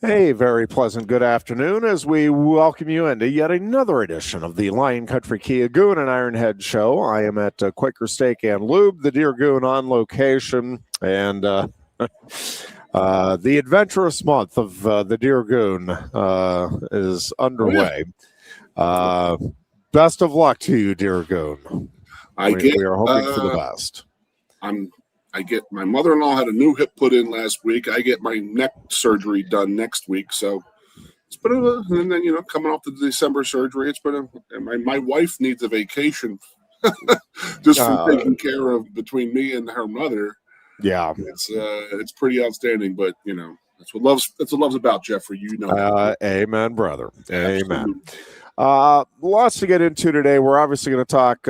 A very pleasant good afternoon as we welcome you into yet another edition of the Lion Country Kia Goon and Ironhead Show. I am at Quaker Steak and Lube, the Deer Goon on location, and the adventurous month of the Deer Goon is underway. Best of luck to you, Deer Goon. We are hoping for the best. I get my mother-in-law had a new hip put in last week. I get my neck surgery done next week. So it's been and then, coming off the December surgery, it's been my wife needs a vacation just from taking care of between me and her mother. Yeah. It's pretty outstanding, but that's what love's about, Jeffrey. Amen, brother. Absolutely. Amen. Lots to get into today. We're obviously going to talk,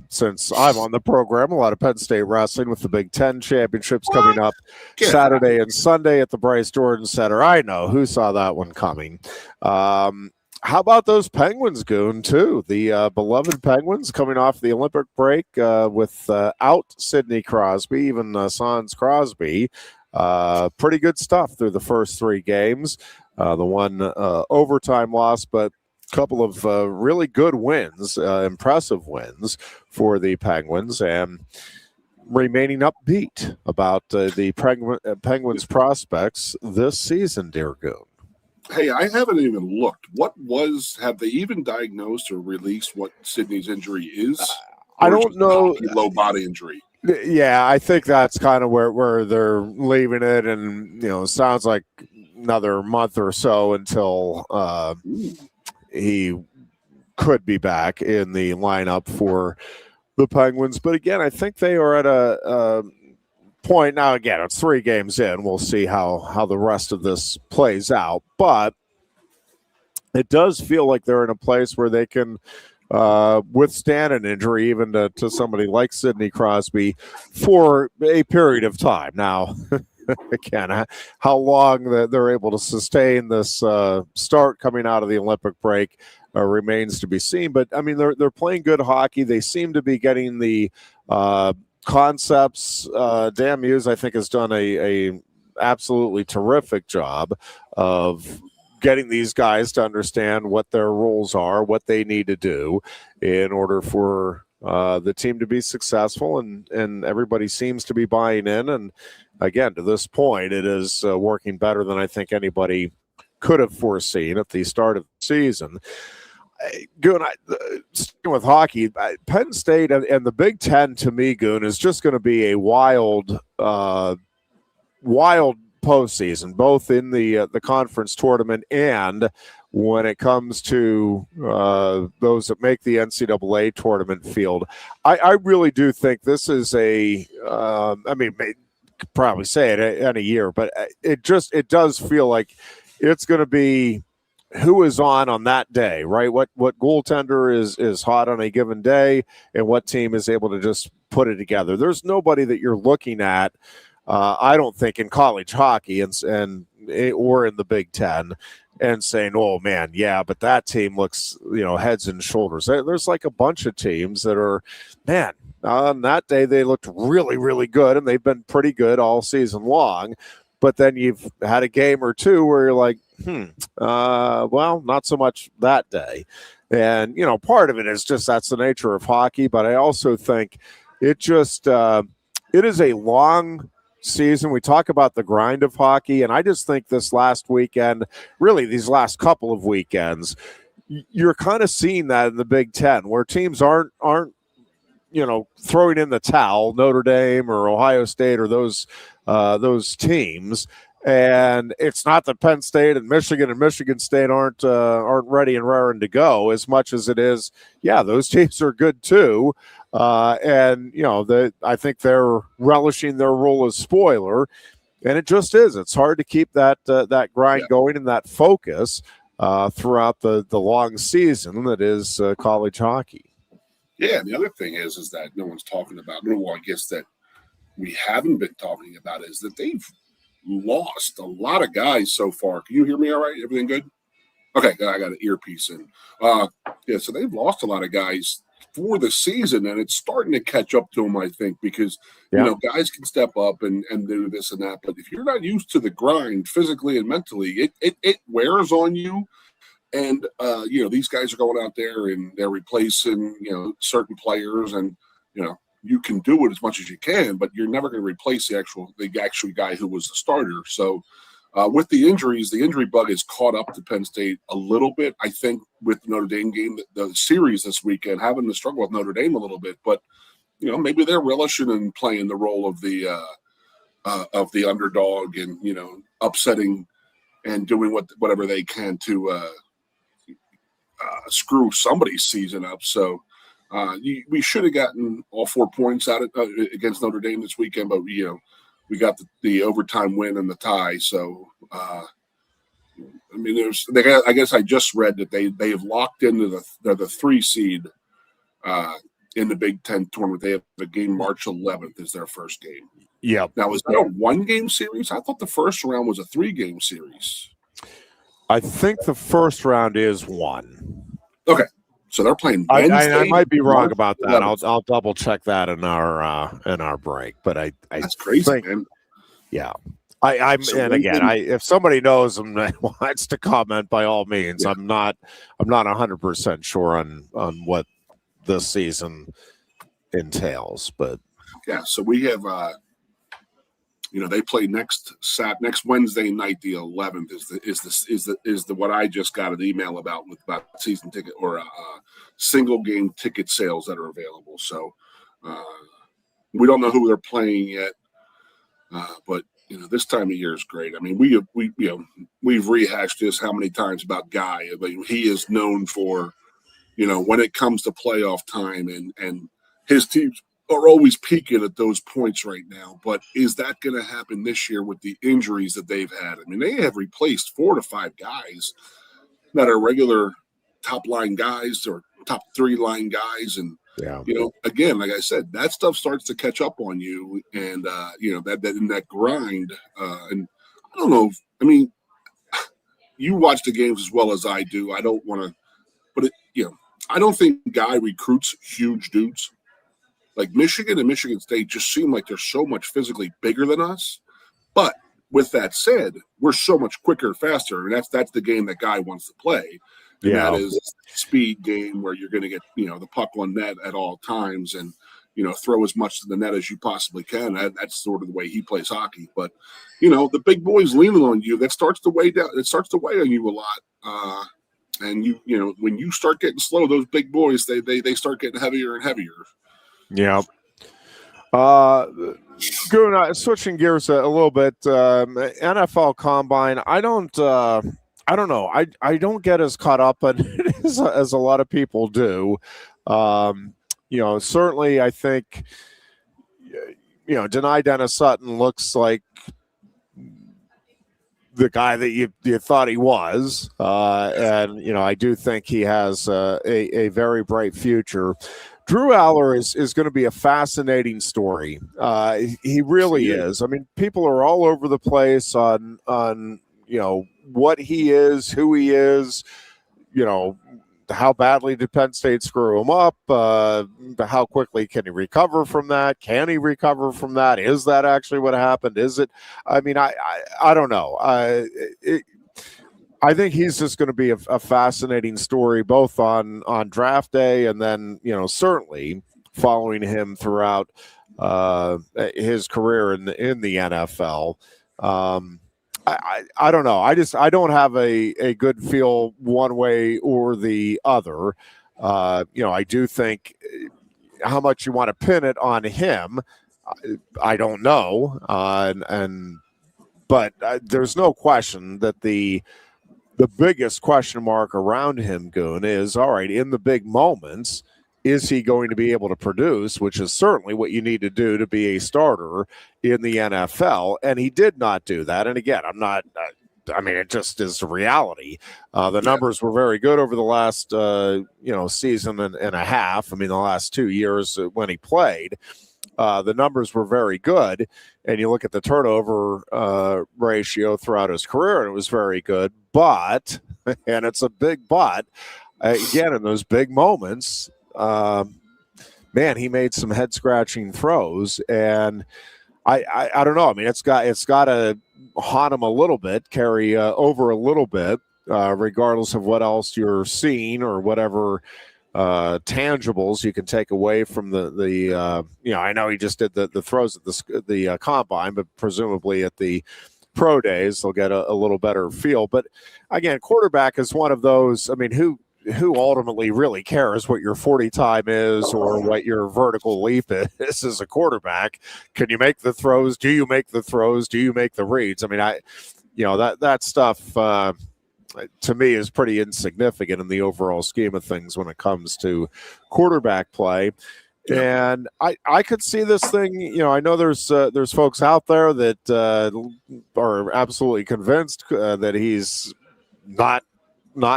since I'm on the program, a lot of Penn State Wrestling with the Big Ten Championships coming up Saturday and Sunday at the Bryce Jordan Center. I know. Who saw that one coming? How about those Penguins, Goon, too? The beloved Penguins coming off the Olympic break without Sidney Crosby, even Sans Crosby. Pretty good stuff through the first three games. The one overtime loss, but couple of really good wins, impressive wins for the Penguins, and remaining upbeat about the Penguins' prospects this season, dear Goon. Hey, I haven't even looked. Have they even diagnosed or released what Sidney's injury is? I don't know. Low body injury. Yeah, I think that's kind of where they're leaving it, and sounds like another month or so until he could be back in the lineup for the Penguins. But again, I think they are at a point now. Again, it's 3 games in. We'll see how the rest of this plays out. But it does feel like they're in a place where they can withstand an injury, even to somebody like Sidney Crosby, for a period of time. Now, again, how long they're able to sustain this start coming out of the Olympic break remains to be seen. But I mean, they're playing good hockey. They seem to be getting the concepts. Dan Muse, I think, has done a absolutely terrific job of getting these guys to understand what their roles are, what they need to do in order for the team to be successful, and everybody seems to be buying in. And again, to this point, it is working better than I think anybody could have foreseen at the start of the season. Goon, sticking with hockey, Penn State and the Big Ten, to me, Goon, is just going to be a wild postseason, both in the conference tournament and when it comes to those that make the NCAA tournament field. I really do think this is probably say it any year, but it does feel like it's going to be who is on that day, right? What goaltender is hot on a given day, and what team is able to just put it together. There's nobody that you're looking at, I don't think, in college hockey and or in the Big Ten, and saying, "Oh man, yeah," but that team looks, heads and shoulders. There's like a bunch of teams that are, man, on that day they looked really, really good, and they've been pretty good all season long. But then you've had a game or two where you're like, well, not so much that day. And, part of it is just that's the nature of hockey. But I also think it is a long season. We talk about the grind of hockey, and I just think this last weekend, really these last couple of weekends, you're kind of seeing that in the Big Ten, where teams aren't throwing in the towel, Notre Dame or Ohio State or those teams. And it's not that Penn State and Michigan State aren't ready and raring to go as much as it is. Yeah, those teams are good too. And I think they're relishing their role as spoiler, and it just is. It's hard to keep that grind going and that focus throughout the long season that is college hockey. Yeah, and the other thing is that no one's talking about. Well, I guess that we haven't been talking about is that they've lost a lot of guys so far. Can you hear me all right? Everything good? Okay, I got an earpiece in. So they've lost a lot of guys for the season, and it's starting to catch up to him, I think, because guys can step up and do this and that, but if you're not used to the grind physically and mentally, it wears on you. And these guys are going out there and they're replacing certain players, and you can do it as much as you can, but you're never going to replace the actual guy who was the starter. So with the injuries, the injury bug has caught up to Penn State a little bit. I think with the Notre Dame game, the series this weekend, having to struggle with Notre Dame a little bit, but maybe they're relishing and playing the role of the underdog and upsetting and doing whatever they can to screw somebody's season up. So we should have gotten all 4 points out against Notre Dame this weekend, but we got the overtime win and the tie. So I guess I just read that they have locked into the 3 seed in the Big Ten tournament. They have the game March 11th is their first game. Yeah. Now, is that a 1-game series? I thought the first round was a 3-game series. I think the first round is 1. Okay. So they're playing Wednesday. I might be wrong about that. I'll double check that in our break. But that's crazy, man. Yeah. If somebody knows and wants to comment, by all means. Yeah. I'm not 100% sure on what this season entails, but so we have they play next Wednesday night, the 11th is the what I just got an email about season ticket or single game ticket sales that are available. So we don't know who they're playing yet, but this time of year is great. I mean, we've rehashed this how many times about Guy. I mean, he is known for when it comes to playoff time and his teams are always peaking at those points right now. But is that going to happen this year with the injuries that they've had? I mean, they have replaced 4 to 5 guys that are regular top line guys or top 3 line guys. And, again, like I said, that stuff starts to catch up on you. And, that in that grind. And I don't know. You watch the games as well as I do. I don't want to, but I don't think Guy recruits huge dudes. Like Michigan and Michigan State just seem like they're so much physically bigger than us. But with that said, we're so much quicker, faster, and that's the game that Guy wants to play. And that is a speed game where you're going to get the puck on net at all times and throw as much to the net as you possibly can. That's sort of the way he plays hockey. But the big boys leaning on you, that starts to weigh down. It starts to weigh on you a lot. And when you start getting slow, those big boys they start getting heavier and heavier. Yeah. Goon, switching gears a little bit, NFL Combine. I don't know. I don't get as caught up on it as a lot of people do. Certainly I think, Deni Dennis Sutton looks like the guy that you thought he was. And I do think he has a very bright future. Drew Aller is going to be a fascinating story. He really is. I mean, people are all over the place on what he is, who he is, how badly did Penn State screw him up? How quickly can he recover from that? Can he recover from that? Is that actually what happened? Is it? I mean, I don't know. I think he's just going to be a fascinating story, both on draft day and then, certainly following him throughout his career in the NFL. I don't know. I don't have a good feel one way or the other. I do think how much you want to pin it on him, I don't know. But there's no question that the biggest question mark around him, Goon, is, all right, in the big moments, is he going to be able to produce, which is certainly what you need to do to be a starter in the NFL. And he did not do that. And again, it just is the reality. The numbers were very good over the last, season and a half. I mean, the last 2 years when he played, the numbers were very good. And you look at the turnover ratio throughout his career, and it was very good. But, and it's a big but, again, in those big moments, man, he made some head scratching throws, and I don't know. I mean, it's got to haunt him a little bit, carry over a little bit, regardless of what else you're seeing or whatever tangibles you can take away from the I know he just did the throws at the combine, but presumably at the pro days they'll get a little better feel. But again, quarterback is one of those. I mean, who ultimately really cares what your 40 time is or what your vertical leap is as a quarterback? Can you make the throws? Do you make the throws? Do you make the reads? I mean, that stuff to me is pretty insignificant in the overall scheme of things when it comes to quarterback play. And I could see this thing, I know there's folks out there that are absolutely convinced that he's not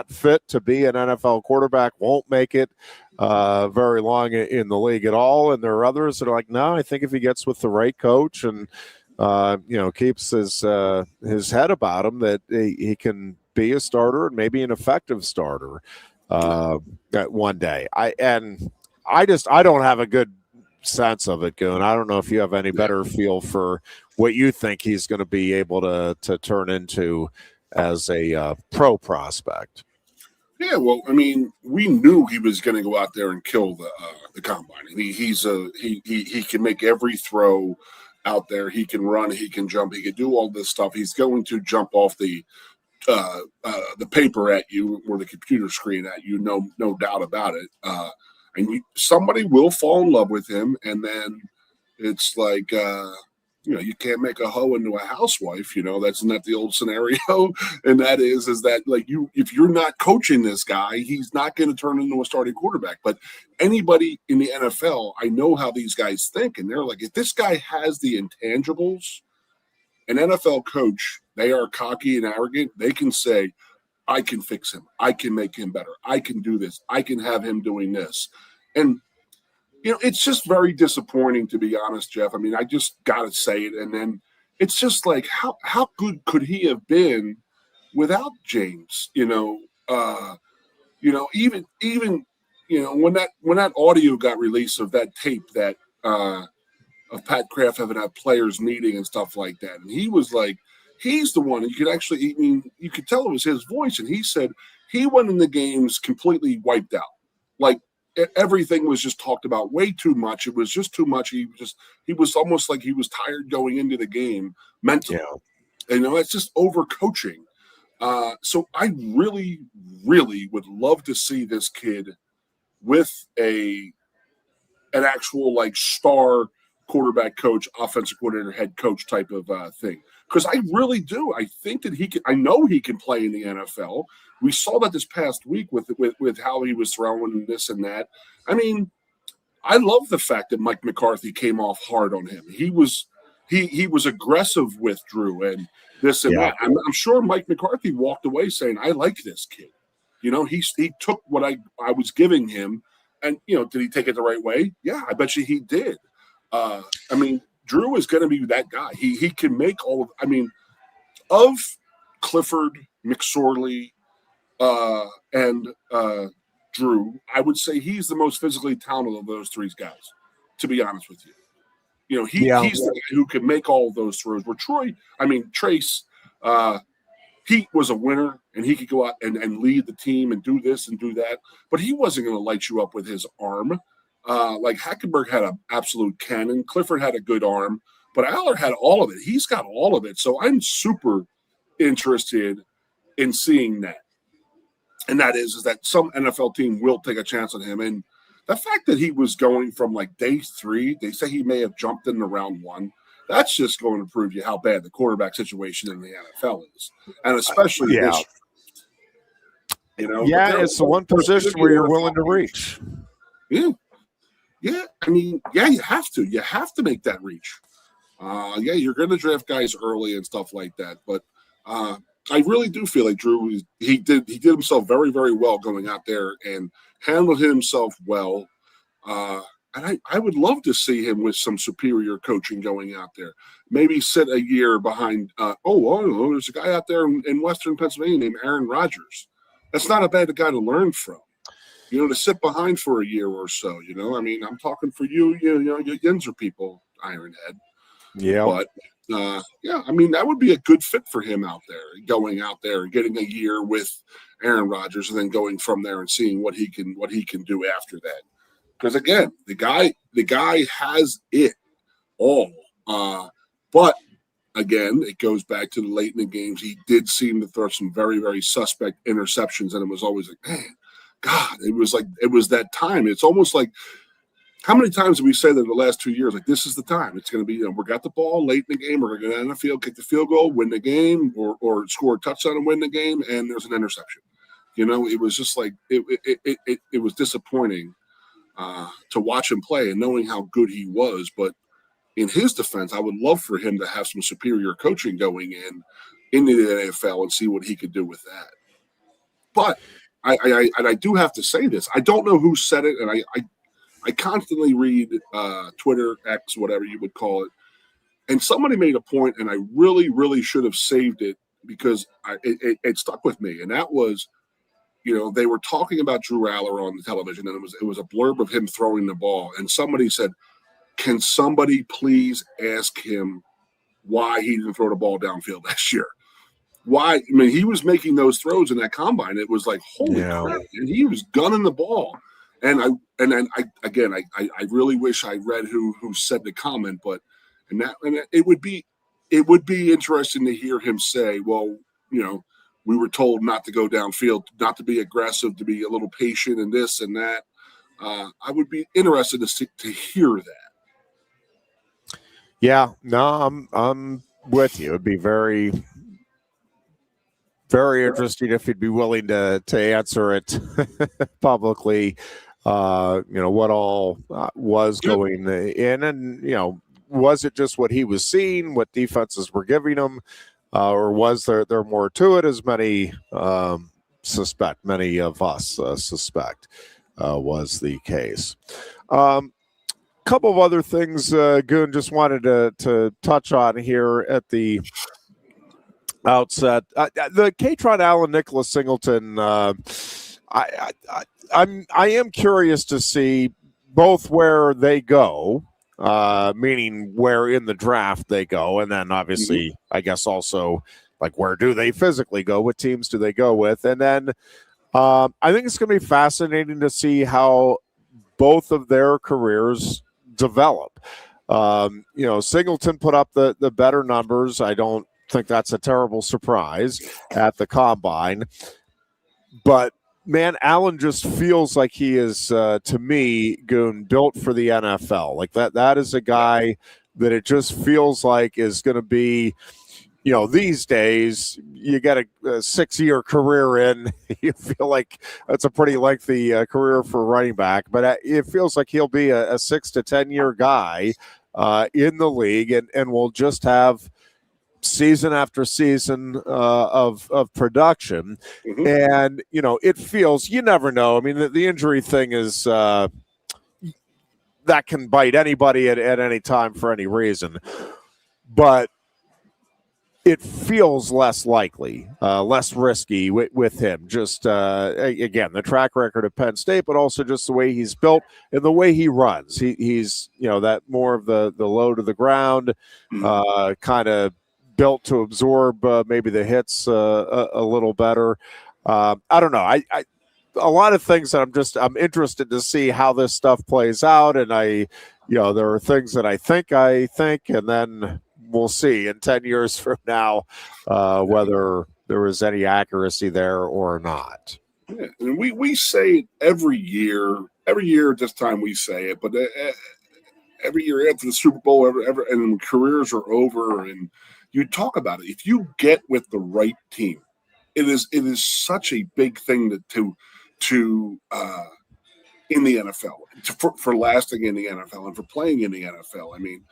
fit to be an NFL quarterback, won't make it very long in the league at all. And there are others that are like, no, I think if he gets with the right coach and keeps his head about him, that he can be a starter and maybe an effective starter at one day. I don't have a good sense of it, Goon. I don't know if you have any better feel for what you think he's going to be able to turn into as a pro prospect. Yeah, well, I mean, we knew he was going to go out there and kill the combine. He can make every throw out there. He can run. He can jump. He can do all this stuff. He's going to jump off the paper at you or the computer screen at you. No doubt about it. And somebody will fall in love with him, and then it's like. You can't make a hoe into a housewife. That's not the old scenario. And that is that like if you're not coaching this guy, he's not going to turn into a starting quarterback. But anybody in the NFL, I know how these guys think. And they're like, if this guy has the intangibles, an NFL coach, they are cocky and arrogant. They can say, I can fix him. I can make him better. I can do this. I can have him doing this. And it's just very disappointing, to be honest, Jeff. I mean, I just got to say it. And then it's just like, how good could he have been without James? Even when that audio got released of that tape that of Pat Kraft having that players meeting and stuff like that, and he was like, he's the one. You could tell it was his voice, and he said he went in the games completely wiped out, like. Everything was just talked about way too much. It was just too much. He was almost like he was tired going into the game mentally. Yeah. It's just over coaching. So I really, really would love to see this kid with an actual like star quarterback coach, offensive coordinator, head coach type of thing. Because I really do. I think that he can. I know he can play in the NFL. We saw that this past week with how he was throwing this and that. I mean, I love the fact that Mike McCarthy came off hard on him. He was aggressive with Drew and this and that. I'm sure Mike McCarthy walked away saying, "I like this kid." He took what I was giving him, and did he take it the right way? Yeah, I bet you he did. I mean, Drew is going to be that guy. He can make all of. I mean, of Clifford, McSorley. And Drew, I would say he's the most physically talented of those three guys, to be honest with you. He's the guy who can make all of those throws. Where Trace, he was a winner, and he could go out and lead the team and do this and do that, but he wasn't going to light you up with his arm. Like Hackenberg had an absolute cannon. Clifford had a good arm, but Aller had all of it. He's got all of it. So I'm super interested in seeing that. And that is that some NFL team will take a chance on him. And the fact that he was going from like day 3, they say he may have jumped into round 1. That's just going to prove you how bad the quarterback situation in the NFL is. And especially this. It's the one position where you're willing to reach. Yeah. Yeah. I mean, you have to. You have to make that reach. You're going to draft guys early and stuff like that. But I really do feel like Drew, he did himself very, very well going out there and handled himself well. And I would love to see him with some superior coaching going out there. Maybe sit a year behind. There's a guy out there in Western Pennsylvania named Aaron Rodgers. That's not a bad guy to learn from. to sit behind for a year or so. I mean, I'm talking for you Yinzer people, Ironhead. Yeah. But I mean, that would be a good fit for him out there, going out there and getting a year with Aaron Rodgers, and then going from there and seeing what he can do after that. Because again, the guy has it all. But again, it goes back to the late in the games. He did seem to throw some very, very suspect interceptions, and it was always like, man, God, it was that time. It's almost like, how many times did we say that in the last 2 years? Like, this is the time. It's going to be, we got the ball late in the game. We're going to get in the field, kick the field goal, win the game, or score a touchdown and win the game, and there's an interception. It was just like, it was disappointing to watch him play and knowing how good he was. But in his defense, I would love for him to have some superior coaching going into the NFL and see what he could do with that. But I do have to say this. I don't know who said it, and I constantly read Twitter, X, whatever you would call it, and somebody made a point, and I really, really should have saved it because it stuck with me, and that was, they were talking about Drew Aller on the television, and it was a blurb of him throwing the ball, and somebody said, can somebody please ask him why he didn't throw the ball downfield last year? Why? I mean, he was making those throws in that combine. It was like, holy crap, and he was gunning the ball. And I really wish I read who said the comment, but it would be interesting to hear him say, well, we were told not to go downfield, not to be aggressive, to be a little patient and this and that. I would be interested to hear that. Yeah, no, I'm with you. It'd be very, very interesting if he'd be willing to answer it publicly. What all was going in, and was it just what he was seeing, what defenses were giving him, or was there more to it? As many many of us suspect was the case. Couple of other things, Goon, just wanted to touch on here at the outset. The Katron Allen Nicholas Singleton. I am curious to see both where they go, meaning where in the draft they go, and then obviously, I guess also like where do they physically go? What teams do they go with? And then I think it's going to be fascinating to see how both of their careers develop. Singleton put up the better numbers. I don't think that's a terrible surprise at the combine. But, man, Allen just feels like he is, to me, Goon, built for the NFL. Like that is a guy that it just feels like is going to be, these days, you get a 6-year career in, you feel like that's a pretty lengthy career for a running back. But it feels like he'll be a 6 to 10-year guy in the league and will just have season after season of production. Mm-hmm. And, it feels, you never know. I mean, the injury thing is that can bite anybody at any time for any reason. But it feels less likely, less risky with him. Just, again, the track record of Penn State, but also just the way he's built and the way he runs. He's that more of the low to the ground, kind of built to absorb maybe the hits a little better. I don't know. A lot of things that I'm interested to see how this stuff plays out. And there are things that I think, and then we'll see in 10 years from now whether there is any accuracy there or not. Yeah, and we say it every year at this time we say it, but every year after the Super Bowl, and careers are over, and you talk about it. If you get with the right team, it is such a big thing to in the NFL for lasting in the NFL and for playing in the NFL. I mean,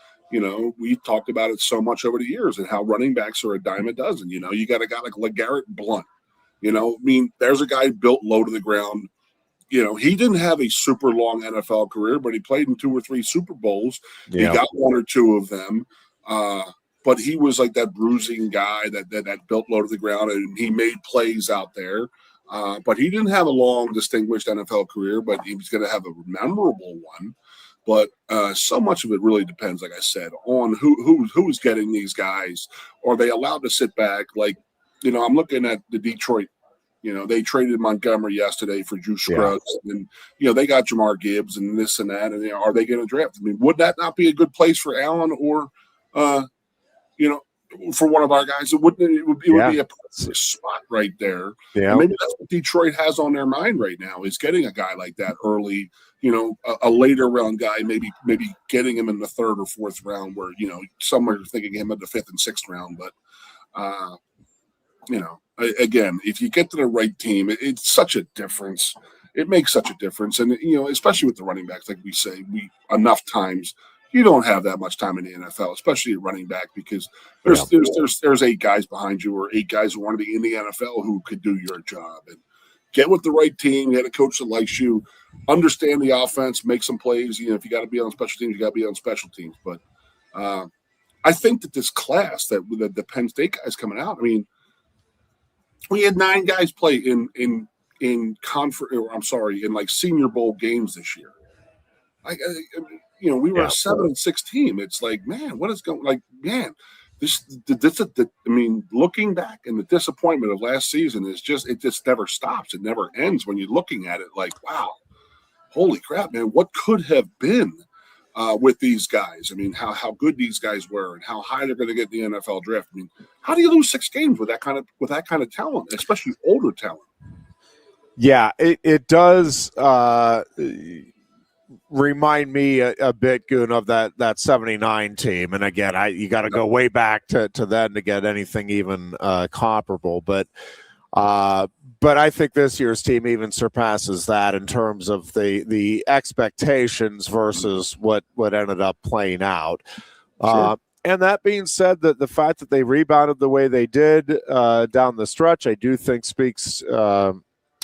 we've talked about it so much over the years and how running backs are a dime a dozen. You got a guy like LeGarrette Blount. There's a guy built low to the ground. He didn't have a super long NFL career, but he played in 2 or 3 Super Bowls. Yeah. He got 1 or 2 of them. But he was like that bruising guy that built low to the ground, and he made plays out there. But he didn't have a long, distinguished NFL career, but he was going to have a memorable one. But so much of it really depends, like I said, on who's getting these guys. Are they allowed to sit back? Like, I'm looking at the Detroit. They traded Montgomery yesterday for Drew Scruggs, and they got Jamar Gibbs and this and that. And are they going to draft? I mean, would that not be a good place for Allen or, for one of our guys? It would be a perfect spot right there. Yeah, and maybe that's what Detroit has on their mind right now, is getting a guy like that early. A later round guy, maybe getting him in the third or fourth round, where some are thinking him in the fifth and sixth round. But again, if you get to the right team, it's such a difference. It makes such a difference, and especially with the running backs, like we say, enough times you don't have that much time in the NFL, especially at running back, because there's 8 guys behind you, or 8 guys who want to be in the NFL who could do your job. And get with the right team. You had a coach that likes you. Understand the offense, make some plays. If you got to be on special teams, you got to be on special teams. But I think that this class, that the Penn State guys coming out, I mean, we had 9 guys play in like Senior Bowl games this year. We were a 7-6 team. It's like, man, what is going? Like, man, looking back, and the disappointment of last season it just never stops. It never ends when you're looking at it. Like, wow, holy crap, man, what could have been with these guys? I mean, how good these guys were, and how high they're going to get in the NFL draft. I mean, how do you lose 6 games with that kind of talent, especially older talent? Yeah, it does remind me a bit, Goon, of that 79 team. And again, you got to go way back to then to get anything even comparable. But I think this year's team even surpasses that in terms of the expectations versus what ended up playing out. Sure. And that being said, that the fact that they rebounded the way they did down the stretch, I do think speaks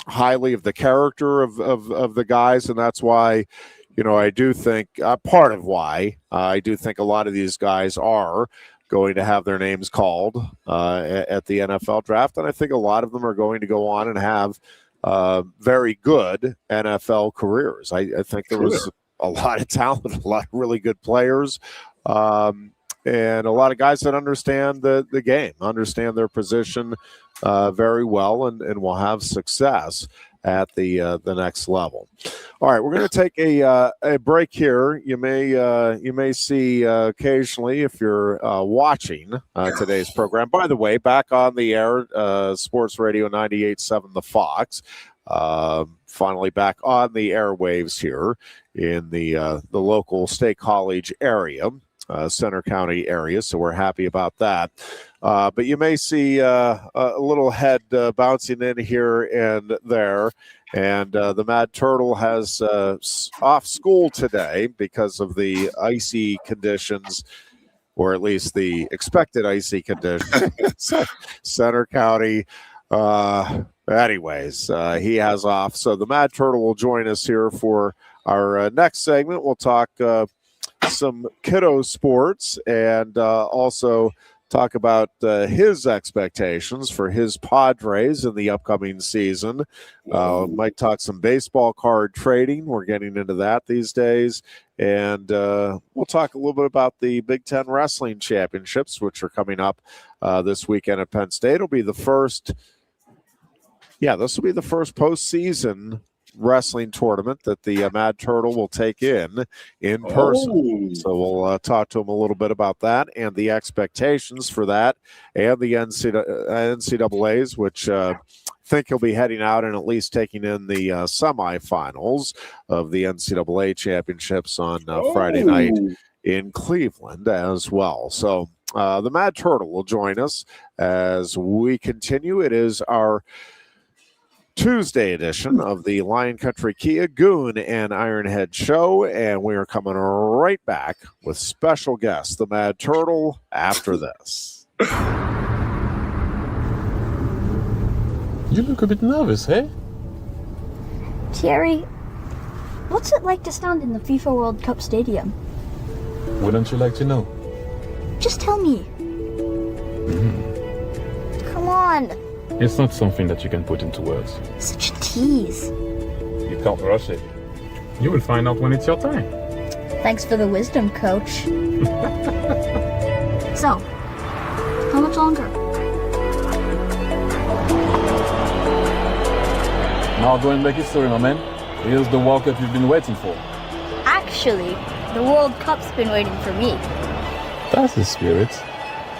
highly of the character of the guys, and that's why, I do think part of why I do think a lot of these guys are going to have their names called at the NFL draft, and I think a lot of them are going to go on and have very good NFL careers. I think there was a lot of talent, a lot of really good players, and a lot of guys that understand the game, understand their position very well, and will have success at the next level. All right, we're going to take a break here. You may see occasionally, if you're watching today's program. By the way, back on the air, Sports Radio 98.7 The Fox. Finally back on the airwaves here in the local State College area. Center County area, so we're happy about that. But you may see a little head bouncing in here and there, and the Mad Turtle has off school today because of the icy conditions, or at least the expected icy conditions. Center County. Anyways, he has off, so the Mad Turtle will join us here for our next segment. We'll talk some kiddo sports, and also talk about his expectations for his Padres in the upcoming season. Might talk some baseball card trading. We're getting into that these days. And we'll talk a little bit about the Big Ten Wrestling Championships, which are coming up this weekend at Penn State. It'll be the first, this will be the first postseason wrestling tournament that the Mad Turtle will take in person. So we'll talk to him a little bit about that and the expectations for that, and the NCAAs, which I think he'll be heading out and at least taking in the semifinals of the NCAA championships on Friday night in Cleveland as well. So the Mad Turtle will join us as we continue. It is our Tuesday edition of the Lion Country Kia Goon and Ironhead show, and we are coming right back with special guest, the Mad Turtle, after this. You look a bit nervous, eh? Terry, what's it like to stand in the FIFA World Cup stadium? Wouldn't you like to know? Just tell me. Come on. It's not something that you can put into words. Such a tease. You can't rush it. You will find out when it's your time. Thanks for the wisdom, Coach. So, how much longer? Now go and make history, my man. Here's the World Cup you've been waiting for. Actually, the World Cup's been waiting for me. That's the spirit.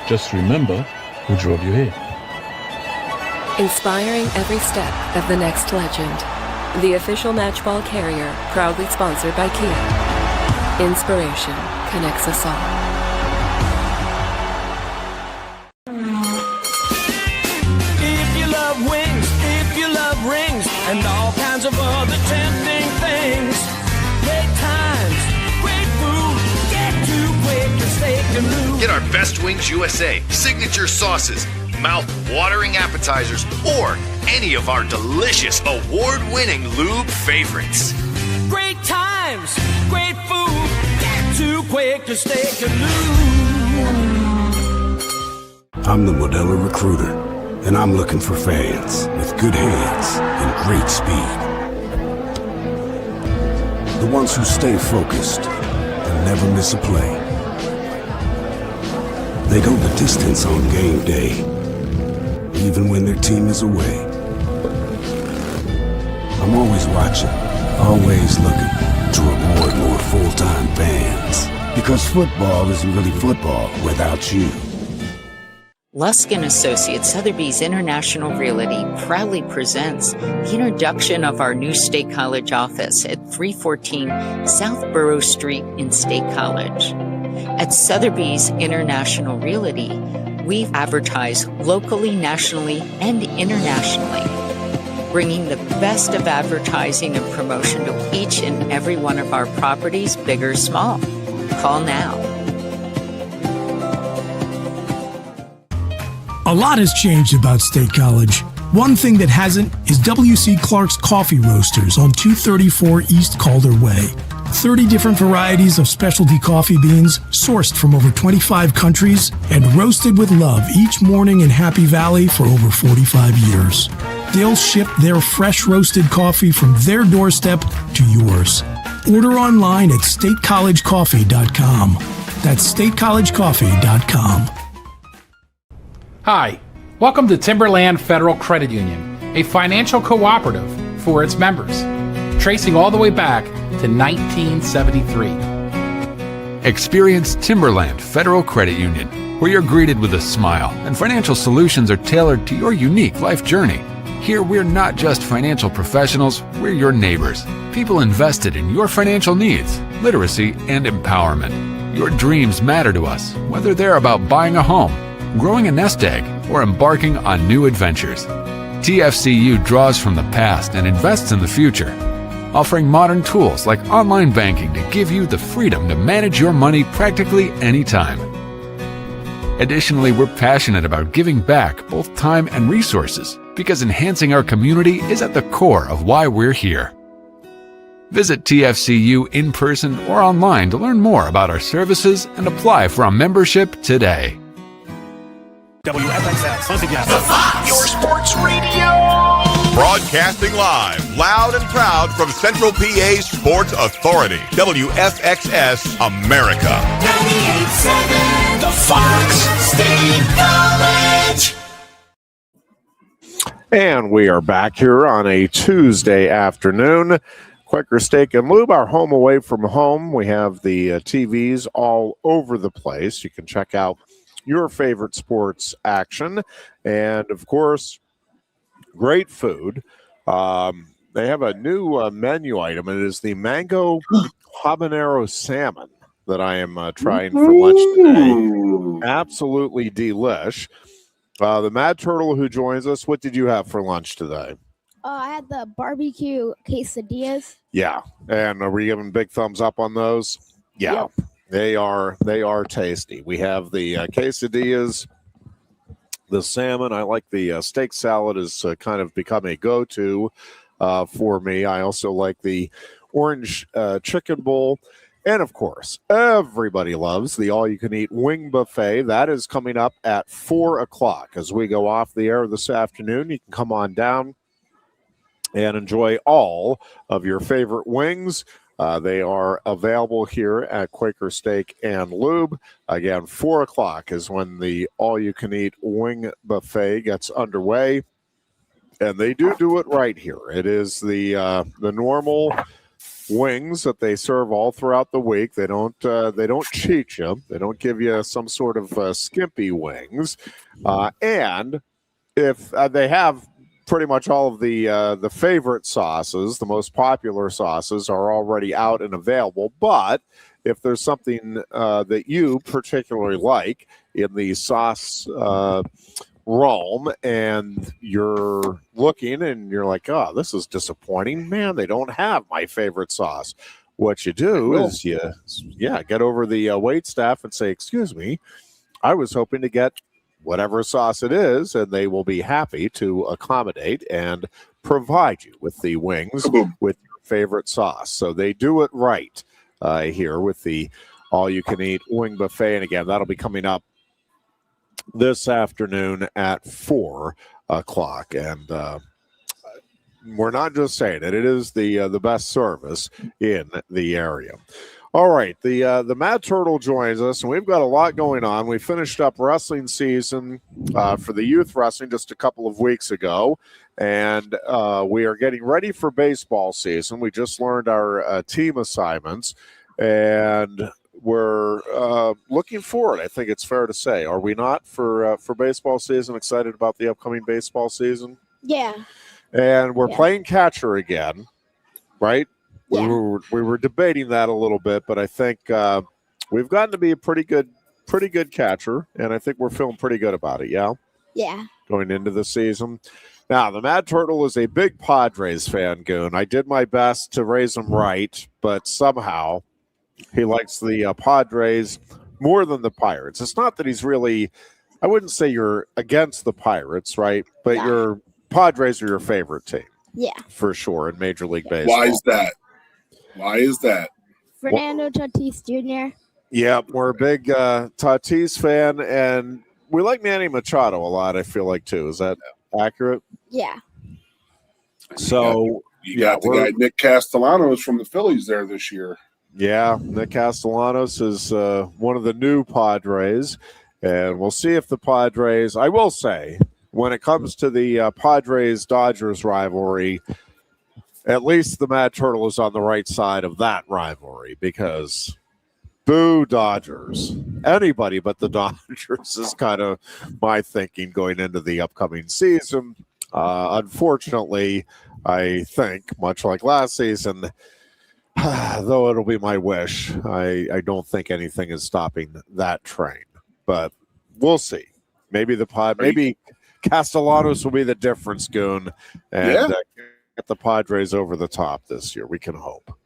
Just remember who drove you here. Inspiring every step of the next legend. The official matchball carrier, proudly sponsored by Kia. Inspiration connects us all. And all kinds of other tempting things. Great times, great food. Get to Quaker Steak Lube. Get our Best Wings USA, signature sauces, mouth-watering appetizers, or any of our delicious award-winning lube favorites. Great times, great food. Get to Quaker Steak Lube. I'm the Modelo Recruiter, and I'm looking for fans with good hands and great speed. The ones who stay focused and never miss a play. They go the distance on game day, even when their team is away. I'm always watching, always looking to reward more full-time fans. Because football isn't really football without you. Lusk & Associates Sotheby's International Realty proudly presents the introduction of our new State College office at 314 South Borough Street in State College. At Sotheby's International Realty, we advertise locally, nationally, and internationally, bringing the best of advertising and promotion to each and every one of our properties, big or small. Call now. A lot has changed about State College. One thing that hasn't is W.C. Clark's Coffee Roasters on 234 East Calder Way. 30 different varieties of specialty coffee beans sourced from over 25 countries and roasted with love each morning in Happy Valley for over 45 years. They'll ship their fresh roasted coffee from their doorstep to yours. Order online at statecollegecoffee.com. That's statecollegecoffee.com. Hi, welcome to Timberland Federal Credit Union, a financial cooperative for its members, tracing all the way back to 1973. Experience Timberland Federal Credit Union, where you're greeted with a smile and financial solutions are tailored to your unique life journey. Here, we're not just financial professionals, we're your neighbors, people invested in your financial needs, literacy, and empowerment. Your dreams matter to us, whether they're about buying a home, growing a nest egg, or embarking on new adventures. TFCU draws from the past and invests in the future, offering modern tools like online banking to give you the freedom to manage your money practically anytime. Additionally, we're passionate about giving back both time and resources because enhancing our community is at the core of why we're here. Visit TFCU in person or online to learn more about our services and apply for a membership today. WFXX, once again, the Fox, your sports radio. Broadcasting live, loud and proud from Central PA's Sports Authority, WFXS America. 98.7, the Fox State College. And we are back here on a Tuesday afternoon. Quaker Steak and Lube, our home away from home. We have the TVs all over the place. You can check out your favorite sports action. And, of course, great food. They have a new menu item. It is the mango habanero salmon that I am trying for lunch today. Absolutely delish. The Mad Turtle who joins us, what did you have for lunch today? I had the barbecue quesadillas. Yeah. And are we giving big thumbs up on those? Yeah. Yep. They are tasty. We have the quesadillas, the salmon. I like the steak salad has kind of become a go-to for me. I also like the orange chicken bowl. And, of course, everybody loves the all-you-can-eat wing buffet. That is coming up at 4 o'clock. As we go off the air this afternoon, you can come on down and enjoy all of your favorite wings. They are available here at Quaker Steak and Lube. Again, 4 o'clock is when the all-you-can-eat wing buffet gets underway. And they do it right here. It is the normal wings that they serve all throughout the week. They don't cheat you. They don't give you some sort of skimpy wings. And if they have pretty much all of the favorite sauces, the most popular sauces are already out and available. But if there's something that you particularly like in the sauce realm and you're looking and you're like, oh, this is disappointing, man, they don't have my favorite sauce. What you do is you get over the wait staff and say, excuse me, I was hoping to get whatever sauce it is, and they will be happy to accommodate and provide you with the wings with your favorite sauce. So they do it right here with the all-you-can-eat wing buffet. And again, that'll be coming up this afternoon at 4 o'clock. And we're not just saying it. It is the best service in the area. All right, the Mad Turtle joins us, and we've got a lot going on. We finished up wrestling season for the youth wrestling just a couple of weeks ago, and we are getting ready for baseball season. We just learned our team assignments, and we're looking forward. I think it's fair to say, are we not, for baseball season? Excited about the upcoming baseball season? Yeah. And we're playing catcher again, right? Yeah. We were debating that a little bit, but I think we've gotten to be a pretty good catcher, and I think we're feeling pretty good about it. Yeah. Yeah. Going into the season. Now, the Mad Turtle is a big Padres fan, Goon. I did my best to raise him right, but somehow he likes the Padres more than the Pirates. It's not that he's really, I wouldn't say you're against the Pirates, right? But your Padres are your favorite team. Yeah. For sure in Major League Baseball. Why is that? Fernando Tatis Jr. Yeah, we're a big Tatis fan, and we like Manny Machado a lot, I feel like, too. Is that accurate? Yeah. So you got the guy Nick Castellanos from the Phillies there this year. Yeah, Nick Castellanos is one of the new Padres, and we'll see if the Padres, I will say, when it comes to the Padres-Dodgers rivalry, at least the Mad Turtle is on the right side of that rivalry, because boo Dodgers. Anybody but the Dodgers is kind of my thinking going into the upcoming season. Unfortunately, I think, much like last season, though it'll be my wish, I don't think anything is stopping that train. But we'll see. Maybe maybe Castellanos will be the difference, Goon, and get the Padres over the top this year. We can hope.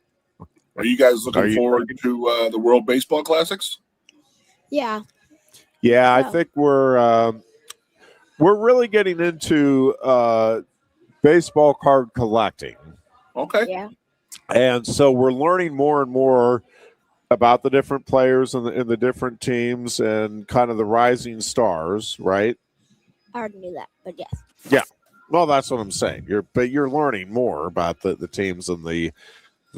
Are you guys looking forward to the World Baseball Classics? Yeah. Yeah, I think we're really getting into baseball card collecting. Okay. Yeah. And so we're learning more and more about the different players in the different teams and kind of the rising stars, right? I already knew that, but yes. Yeah. Well, that's what I'm saying. You're learning more about the teams and the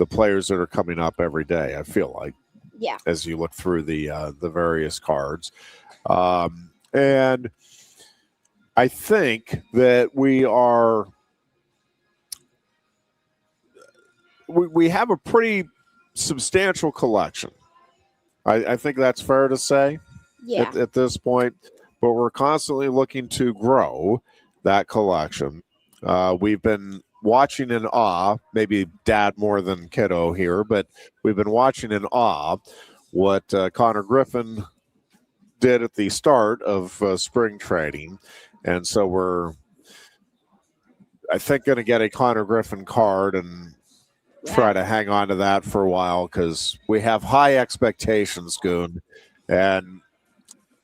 players that are coming up every day, I feel like. Yeah. As you look through the various cards. And I think that we have a pretty substantial collection. I think that's fair to say at this point. But we're constantly looking to grow that collection. We've been watching in awe, maybe dad more than kiddo here, but we've been watching in awe what Connor Griffin did at the start of spring training. And so we're, I think, going to get a Connor Griffin card and try to hang on to that for a while, because we have high expectations, Goon. And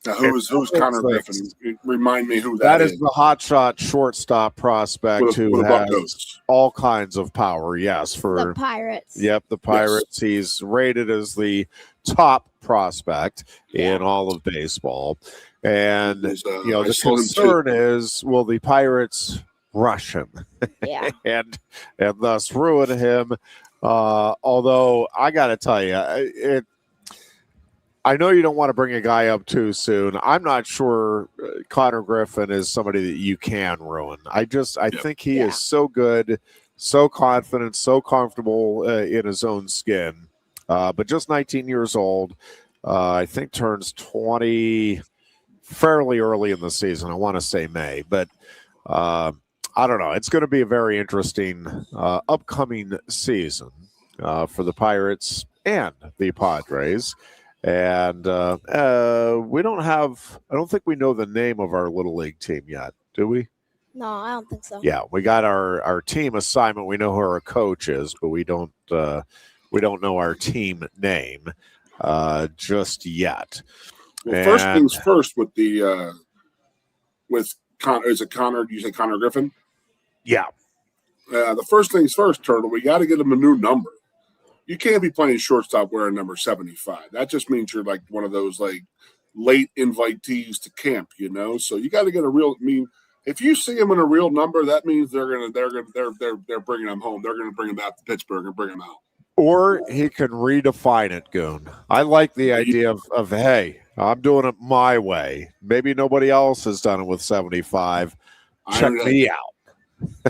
Now, who's Connor Griffin? Remind me who that is. That is the hotshot shortstop prospect who has all kinds of power. Yes, for the Pirates. Yep, the Pirates. Yes. He's rated as the top prospect in all of baseball, and the concern is, will the Pirates rush him, and thus ruin him? Although I got to tell you, I know you don't want to bring a guy up too soon. I'm not sure Connor Griffin is somebody that you can ruin. I think he is so good, so confident, so comfortable in his own skin. But just 19 years old, I think turns 20 fairly early in the season. I want to say May, but I don't know. It's going to be a very interesting upcoming season for the Pirates and the Padres. And we don't have, I don't think we know the name of our Little League team yet, do we? No, I don't think so. Yeah, we got our team assignment. We know who our coach is, but we don't know our team name just yet. Well, first things first with the with Connor. Is it Connor? You say Connor Griffin? Yeah. The first things first, Turtle. We got to get him a new number. You can't be playing shortstop wearing number 75. That just means you're like one of those like late invitees to camp, So you got to get a real. I mean, if you see him in a real number, that means they're bringing him home. They're gonna bring him back to Pittsburgh and bring him out. Or he can redefine it, Goon. I like the idea of hey, I'm doing it my way. Maybe nobody else has done it with 75. Check me out.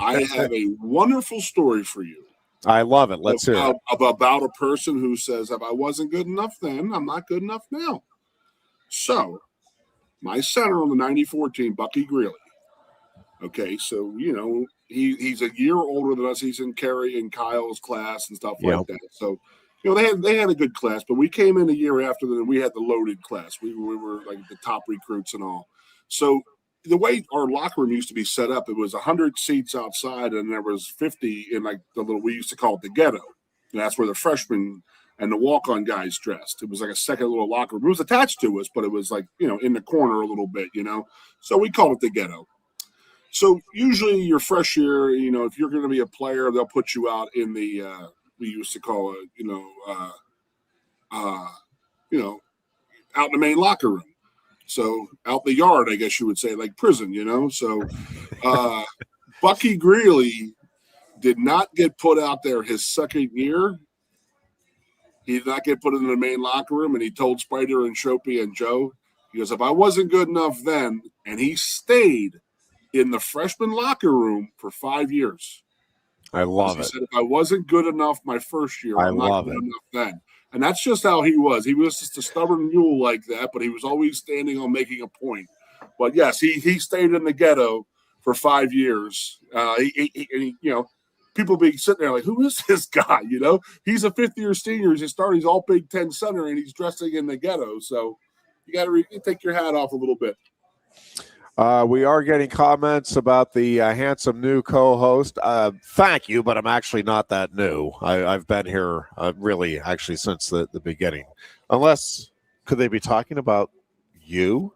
I have a wonderful story for you. I love it. Let's hear it. About a person who says, if I wasn't good enough then, I'm not good enough now. So, my center on the 94 team, Bucky Greeley. Okay, so, he's a year older than us. He's in Kerry and Kyle's class and stuff like that. So, they had a good class, but we came in a year after them and we had the loaded class. We were like the top recruits and all. So, the way our locker room used to be set up, it was 100 seats outside, and there was 50 in like the little, we used to call it the ghetto. And that's where the freshmen and the walk-on guys dressed. It was like a second little locker room. It was attached to us, but it was like, in the corner a little bit, So we called it the ghetto. So usually your fresh year, if you're going to be a player, they'll put you out in the, we used to call it, out in the main locker room. So out the yard, I guess you would say, like prison, So Bucky Greeley did not get put out there his second year. He did not get put in the main locker room, and he told Spider and Shopey and Joe, he goes, if I wasn't good enough then, and he stayed in the freshman locker room for 5 years. I love it. He said, if I wasn't good enough my first year, I'm not good enough then. And that's just how he was. He was just a stubborn mule like that, but he was always standing on making a point. But yes, he stayed in the ghetto for 5 years. People be sitting there like, who is this guy? He's a fifth-year senior. He's all Big Ten center, and he's dressing in the ghetto. So you got to take your hat off a little bit. We are getting comments about the handsome new co-host. Thank you, but I'm actually not that new. I've been here really actually since the beginning. Unless, could they be talking about you?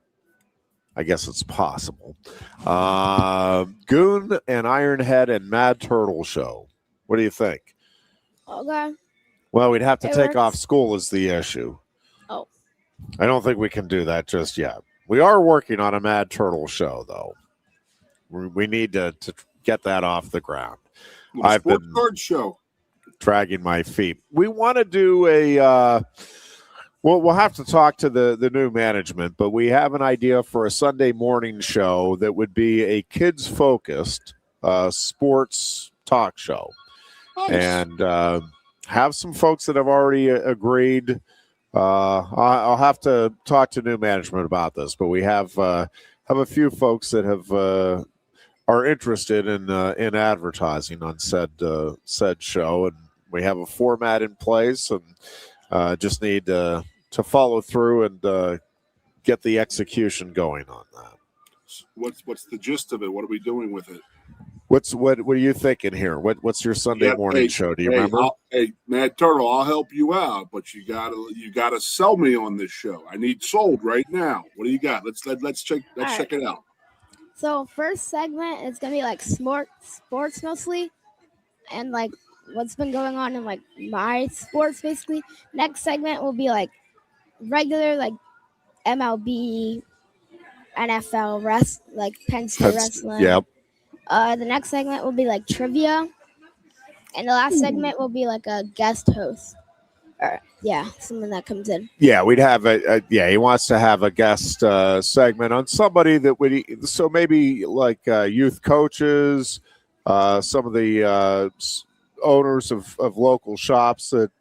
I guess it's possible. Goon and Ironhead and Mad Turtle Show. What do you think? Okay. Well, we'd have to take off school is the issue. Oh. I don't think we can do that just yet. We are working on a Mad Turtle Show, though. We need to get that off the ground. I've been card show. Dragging my feet. We want to do a we'll have to talk to the new management, but we have an idea for a Sunday morning show that would be a kids-focused sports talk show. Nice. And have some folks that have already agreed. I'll have to talk to new management about this, but we have a few folks that are interested in advertising on said show, and we have a format in place, and just need to follow through and get the execution going on that. What's the gist of it? What are we doing with it? What are you thinking here? What's your Sunday morning show? Do you remember? Hey, Mad Turtle, I'll help you out, but you gotta sell me on this show. I need sold right now. What do you got? Let's check it out. So first segment is gonna be like sports mostly, and like what's been going on in like my sports basically. Next segment will be like regular like MLB, NFL, like Penn State Wrestling. Yep. The next segment will be like trivia, and the last segment will be like a guest host. Or someone that comes in. Yeah, we'd have he wants to have a guest segment on somebody that would, so maybe like youth coaches, some of the owners of local shops that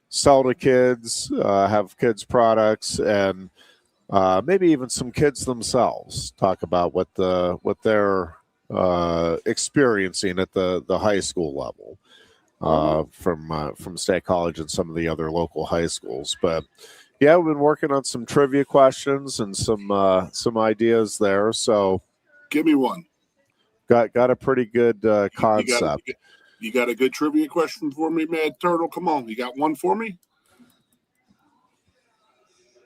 sell to kids, have kids products, and maybe even some kids themselves talk about what they're experiencing at the high school level. From State College and some of the other local high schools. But yeah, we've been working on some trivia questions and some ideas there. So give me one. Got a pretty good concept. You got a good trivia question for me, Mad Turtle? Come on, you got one for me?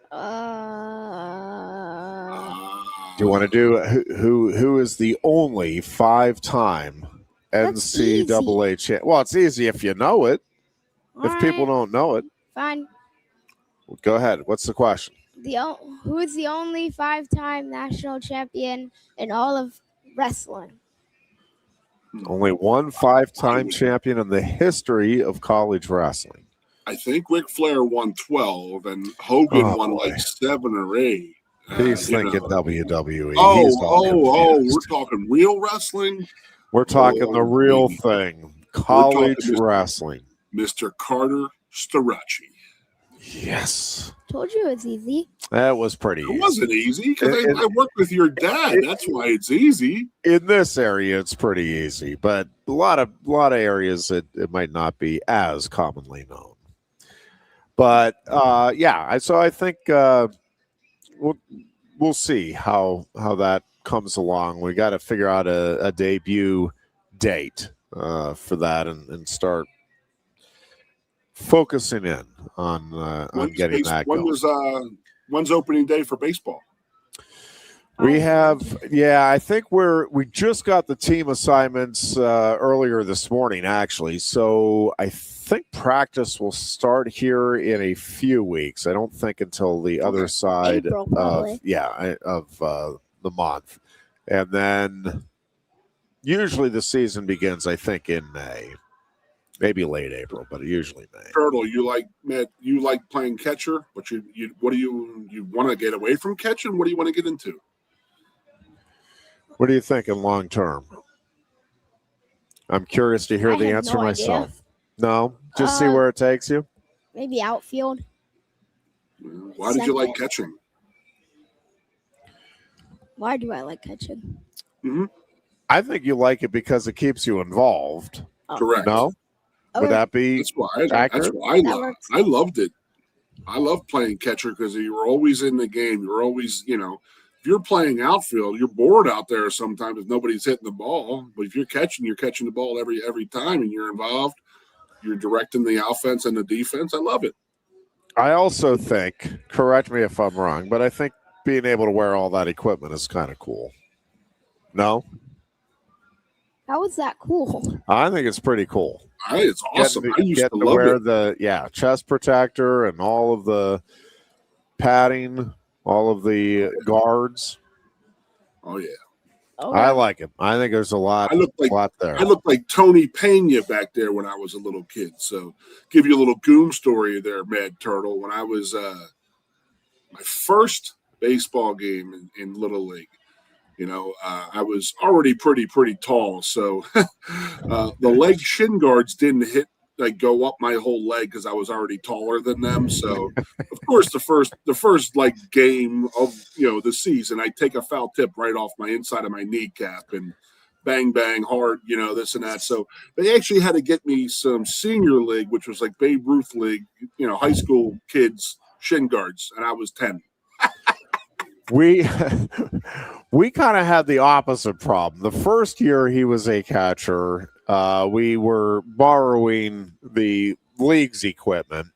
Do you want to do who is the only 5-time NCAA champ? Well, it's easy if you know it. If people don't know it, fine. Well, go ahead. What's the question? Who is the only 5-time national champion in all of wrestling? Only one 5-time champion in the history of college wrestling. I think Ric Flair won 12, and Hogan won like 7 or 8. He's thinking WWE. We're talking real wrestling. We're talking the real thing, college wrestling. Mr. Carter Staracci. Yes. Told you it's easy. That was pretty easy. It wasn't easy because I worked with your dad. That's why it's easy. In this area, it's pretty easy, but a lot of areas it might not be as commonly known. But so I think we'll see how that comes along. We got to figure out a debut date for that and start focusing in on getting that going. When's opening day for baseball? We have, I think we just got the team assignments earlier this morning, actually. So I think practice will start here in a few weeks. I don't think until the other side April, of the month. And then usually the season begins, I think, in May. Maybe late April, but usually May. Turtle, you like playing catcher, but what do you want to get away from catching? What do you want to get into? What are you thinking long term? I'm curious to hear the answer myself. Idea. No? Just see where it takes you? Maybe outfield. Why did you like catching? Why do I like catching? Mm-hmm. I think you like it because it keeps you involved. Correct. No? Would that be accurate? I loved it. I love playing catcher because you were always in the game. You're always, if you're playing outfield, you're bored out there sometimes if nobody's hitting the ball. But if you're catching the ball every time and you're involved, you're directing the offense and the defense. I love it. I also think, correct me if I'm wrong, but I think being able to wear all that equipment is kind of cool. No? How is that cool? I think it's pretty cool. It's awesome. I used to love wear it. the chest protector and all of the padding, all of the guards. Oh yeah. I like it. I think there's a lot there. I looked like Tony Pena back there when I was a little kid. So give you a little Goon story there, Mad Turtle. When I was my first baseball game in Little League, I was already pretty tall. So the leg shin guards didn't go up my whole leg because I was already taller than them. So of course the first game of the season, I take a foul tip right off my inside of my kneecap and bang hard, this and that. So they actually had to get me some senior league, which was like Babe Ruth league, high school kids shin guards, and I was 10. we kind of had the opposite problem. The first year he was a catcher, we were borrowing the league's equipment,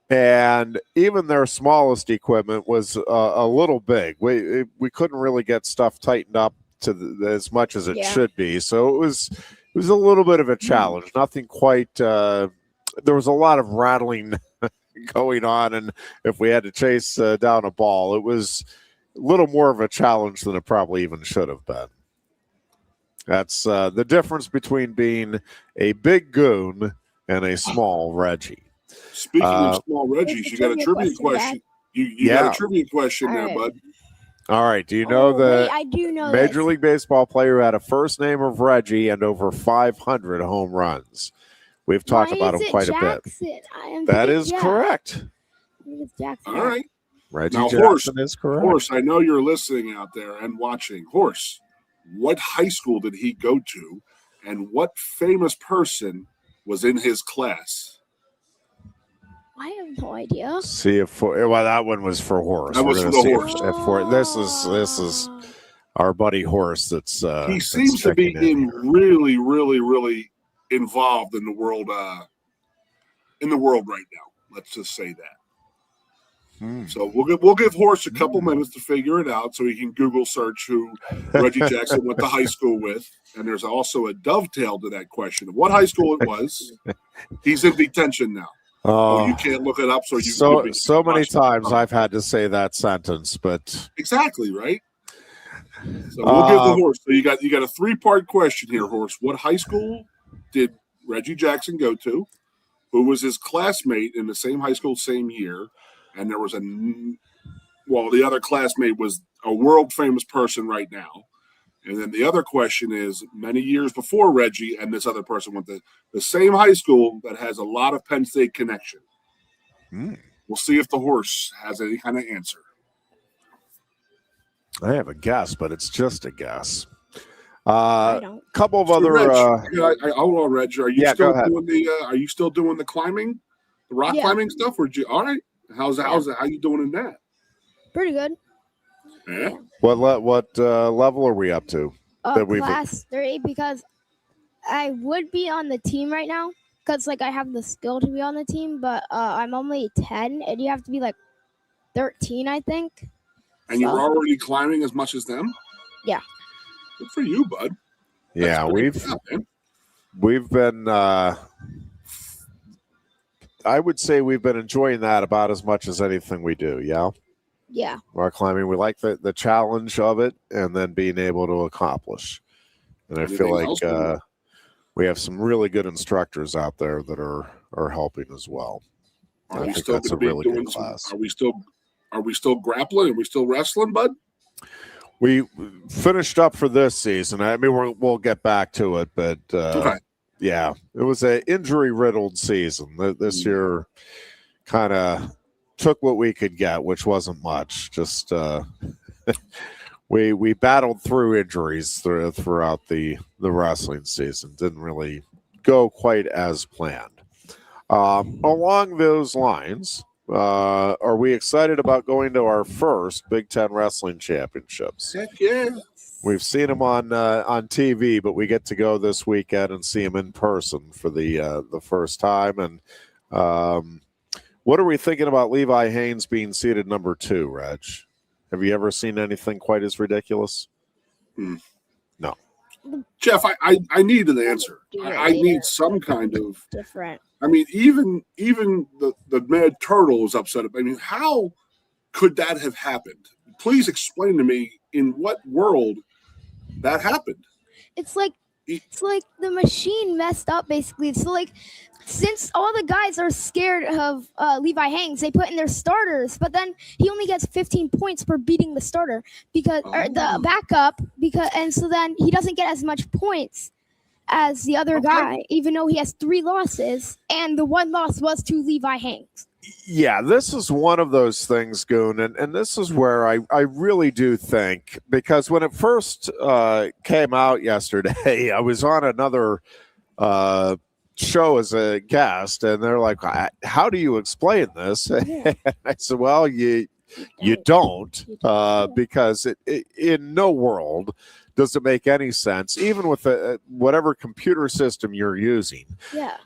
and even their smallest equipment was a little big. We couldn't really get stuff tightened up to as much as it should be, so it was a little bit of a challenge. Nothing quite. There was a lot of rattling going on, and if we had to chase down a ball, it was a little more of a challenge than it probably even should have been. That's the difference between being a big Goon and a small Reggie. Speaking of small Reggies, you got a trivia question. You got a trivia question there, bud. All right. Do you know I do know Major League Baseball player who had a first name of Reggie and over 500 home runs? We've talked about him quite a bit. That is correct. All right. Reggie now, Jackson is correct. Horse, I know you're listening out there and watching. Horse, what high school did he go to, and what famous person was in his class? I have no idea. See if that one was for Horse. That was for the Horse. This is our buddy Horse. That's he seems to be really, really, really involved in the world. In the world right now. Let's just say that. So we'll give Horse a couple minutes to figure it out, so he can Google search who Reggie Jackson went to high school with. And there's also a dovetail to that question of what high school it was. He's in detention now. You can't look it up, so many times I've had to say that sentence, but exactly right. So we'll give the Horse. So you got a 3-part question here, Horse. What high school did Reggie Jackson go to? Who was his classmate in the same high school, same year? And there was the other classmate was a world famous person right now. And then the other question is, many years before Reggie and this other person went to the same high school that has a lot of Penn State connection. We'll see if the Horse has any kind of answer. I have a guess, but it's just a guess. Couple of other. Reg, are you still doing the? Are you still doing the climbing, the rock climbing stuff? Or all right? How's it? How you doing in that? Pretty good. Yeah. What level are we up to? Class 3, because I would be on the team right now because I have the skill to be on the team, but I'm only 10, and you have to be 13, I think. And you're already climbing as much as them? Yeah. Good for you, bud. Yeah, we've been. I would say we've been enjoying that about as much as anything we do. Yeah. Yeah. Rock climbing, we like the challenge of it and then being able to accomplish. And I feel like we have some really good instructors out there that are helping as well. I think that's a really good class. Are we still grappling? Are we still wrestling, bud? We finished up for this season. I mean, we'll get back to it, but yeah, it was an injury-riddled season. This year kind of took what we could get, which wasn't much. Just we battled through injuries throughout the wrestling season. Didn't really go quite as planned. Along those lines, are we excited about going to our first Big Ten Wrestling Championships? Heck yeah. We've seen them on TV, but we get to go this weekend and see them in person for the first time. And what are we thinking about Levi Haynes being seated number 2, Reg? Have you ever seen anything quite as ridiculous? No. Jeff, I need an answer. I need some kind of different. I mean, even the Mad Turtle is upset. I mean, how could that have happened? Please explain to me in what world that happened. It's like the machine messed up, basically. So since all the guys are scared of Levi Haynes, they put in their starters, but then he only gets 15 points for beating the starter or the backup, and so then he doesn't get as much points as the other guy, even though he has 3 losses, and the one loss was to Levi Haynes. Yeah, this is one of those things, Goon, and this is where I really do think, because when it first came out yesterday, I was on another show as a guest, and they're like, how do you explain this? I said, well, you You don't, because it in no world does it make any sense, even with whatever computer system you're using. Yeah.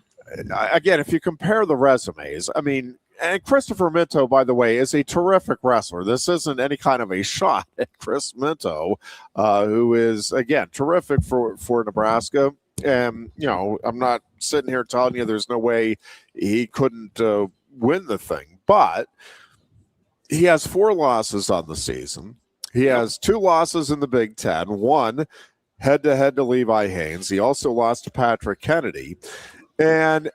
Again, if you compare the resumes, I mean, and Christopher Minto, by the way, is a terrific wrestler. This isn't any kind of a shot at Chris Minto, who is, again, terrific for Nebraska. And, I'm not sitting here telling you there's no way he couldn't win the thing. But he has 4 losses on the season. He has 2 losses in the Big Ten, 1 head-to-head to Levi Haynes. He also lost to Patrick Kennedy. And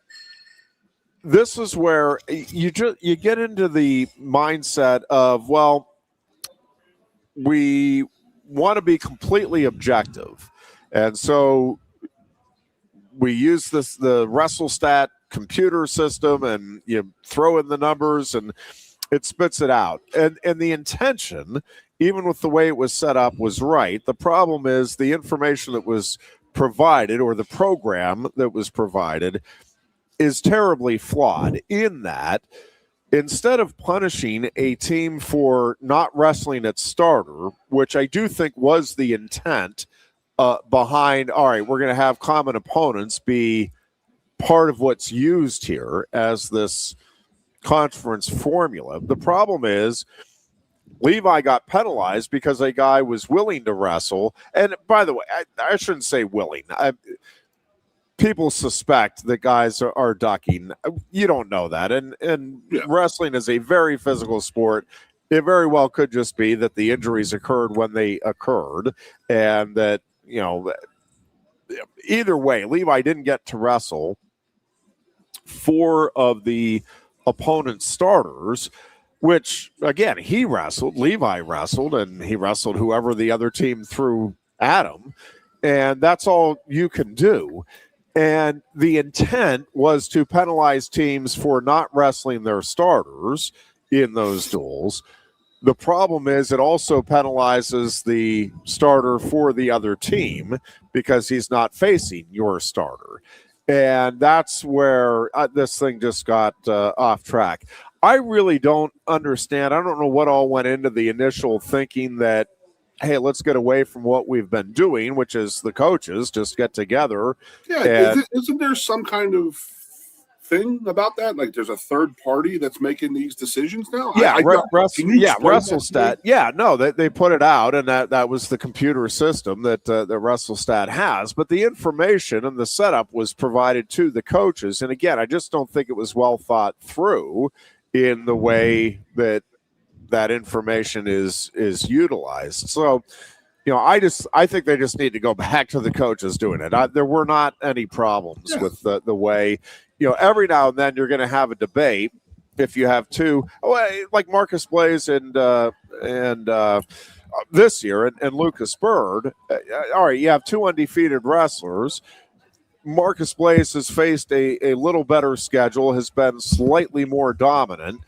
this is where you get into the mindset of, well, we want to be completely objective. And so we use the WrestleStat computer system, and you throw in the numbers and it spits it out. And the intention, even with the way it was set up, was right. The problem is the information that was provided, or the program that was provided, is terribly flawed in that instead of punishing a team for not wrestling its starter, which I do think was the intent behind, all right, we're going to have common opponents be part of what's used here as this conference formula. The problem is Levi got penalized because a guy was willing to wrestle. And by the way, I shouldn't say willing. People suspect that guys are ducking. You don't know that. And wrestling is a very physical sport. It very well could just be that the injuries occurred when they occurred, and that, either way, Levi didn't get to wrestle 4 of the opponent's starters, which, again, Levi wrestled, and he wrestled whoever the other team threw at him. And that's all you can do. And the intent was to penalize teams for not wrestling their starters in those duels. The problem is it also penalizes the starter for the other team because he's not facing your starter. And that's where this thing just got off track. I really don't understand. I don't know what all went into the initial thinking that, hey, let's get away from what we've been doing, which is the coaches just get together. Yeah, isn't there some kind of thing about that? Like there's a third party that's making these decisions now? Yeah, WrestleStat. Yeah, no, they put it out, and that was the computer system that WrestleStat has. But the information and the setup was provided to the coaches. And again, I just don't think it was well thought through in the way that information is utilized. So, I think they just need to go back to the coaches doing it. There were not any problems with the way, every now and then you're going to have a debate if you have 2, like Marcus Blaze and this year and Lucas Bird. All right, you have 2 undefeated wrestlers. Marcus Blaze has faced a little better schedule, has been slightly more dominant.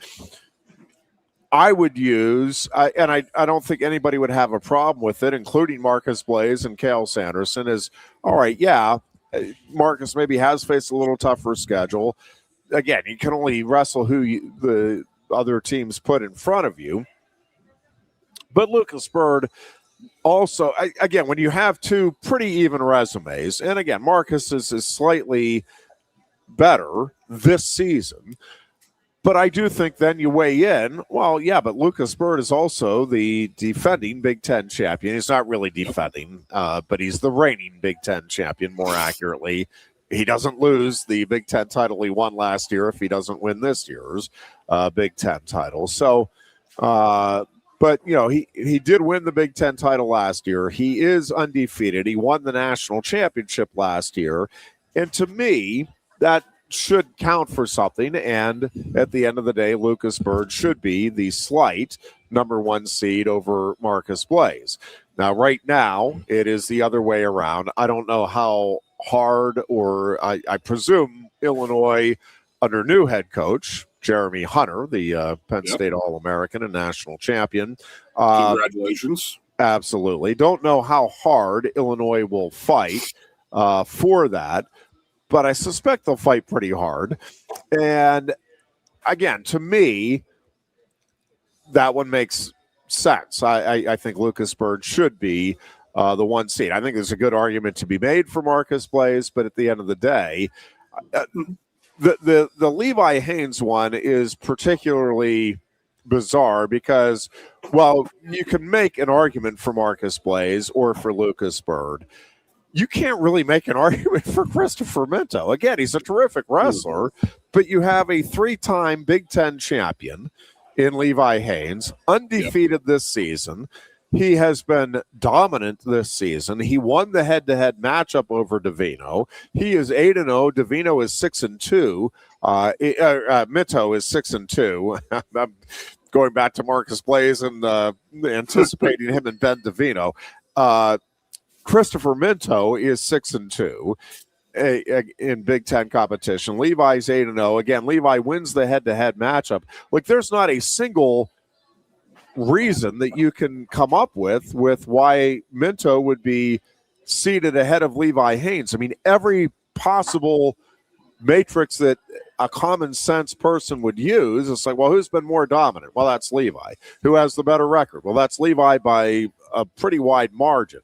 I would use, and I don't think anybody would have a problem with it, including Marcus Blaze and Cale Sanderson, is, all right, Marcus maybe has faced a little tougher schedule. Again, you can only wrestle who the other teams put in front of you. But Lucas Bird also, again, when you have 2 pretty even resumes, and again, Marcus is slightly better this season, but I do think then you weigh in, well, yeah, but Lucas Bird is also the defending Big Ten champion. He's not really defending, but he's the reigning Big Ten champion, more accurately. He doesn't lose the Big Ten title he won last year if he doesn't win this year's Big Ten title. So, but, he did win the Big Ten title last year. He is undefeated. He won the national championship last year. And to me, that should count for something, and at the end of the day, Lucas Bird should be the slight number 1 seed over Marcus Blaze. Now, right now, it is the other way around. I don't know how hard, or I presume Illinois, under new head coach Jeremy Hunter, the Penn State All-American and national champion. Congratulations. Absolutely. Don't know how hard Illinois will fight for that, but I suspect they'll fight pretty hard. And again, to me, that one makes sense. I think Lucas Bird should be the 1 seed. I think there's a good argument to be made for Marcus Blaze, but at the end of the day, the Levi Haynes one is particularly bizarre because, well, you can make an argument for Marcus Blaze or for Lucas Bird. You can't really make an argument for Christopher Minto. Again, he's a terrific wrestler, but you have a 3-time Big Ten champion in Levi Haynes, undefeated this season. He has been dominant this season. He won the head-to-head matchup over Davino. He is 8-0. Davino is 6-2. Minto is 6-2. I'm going back to Marcus Blaze and anticipating him and Ben Davino. Christopher Minto is 6-2 in Big Ten competition. Levi's 8-0. Again, Levi wins the head-to-head matchup. Like, there's not a single reason that you can come up with why Minto would be seated ahead of Levi Haynes. I mean, every possible matrix that a common sense person would use, it's like, well, who's been more dominant? Well, that's Levi. Who has the better record? Well, that's Levi by a pretty wide margin.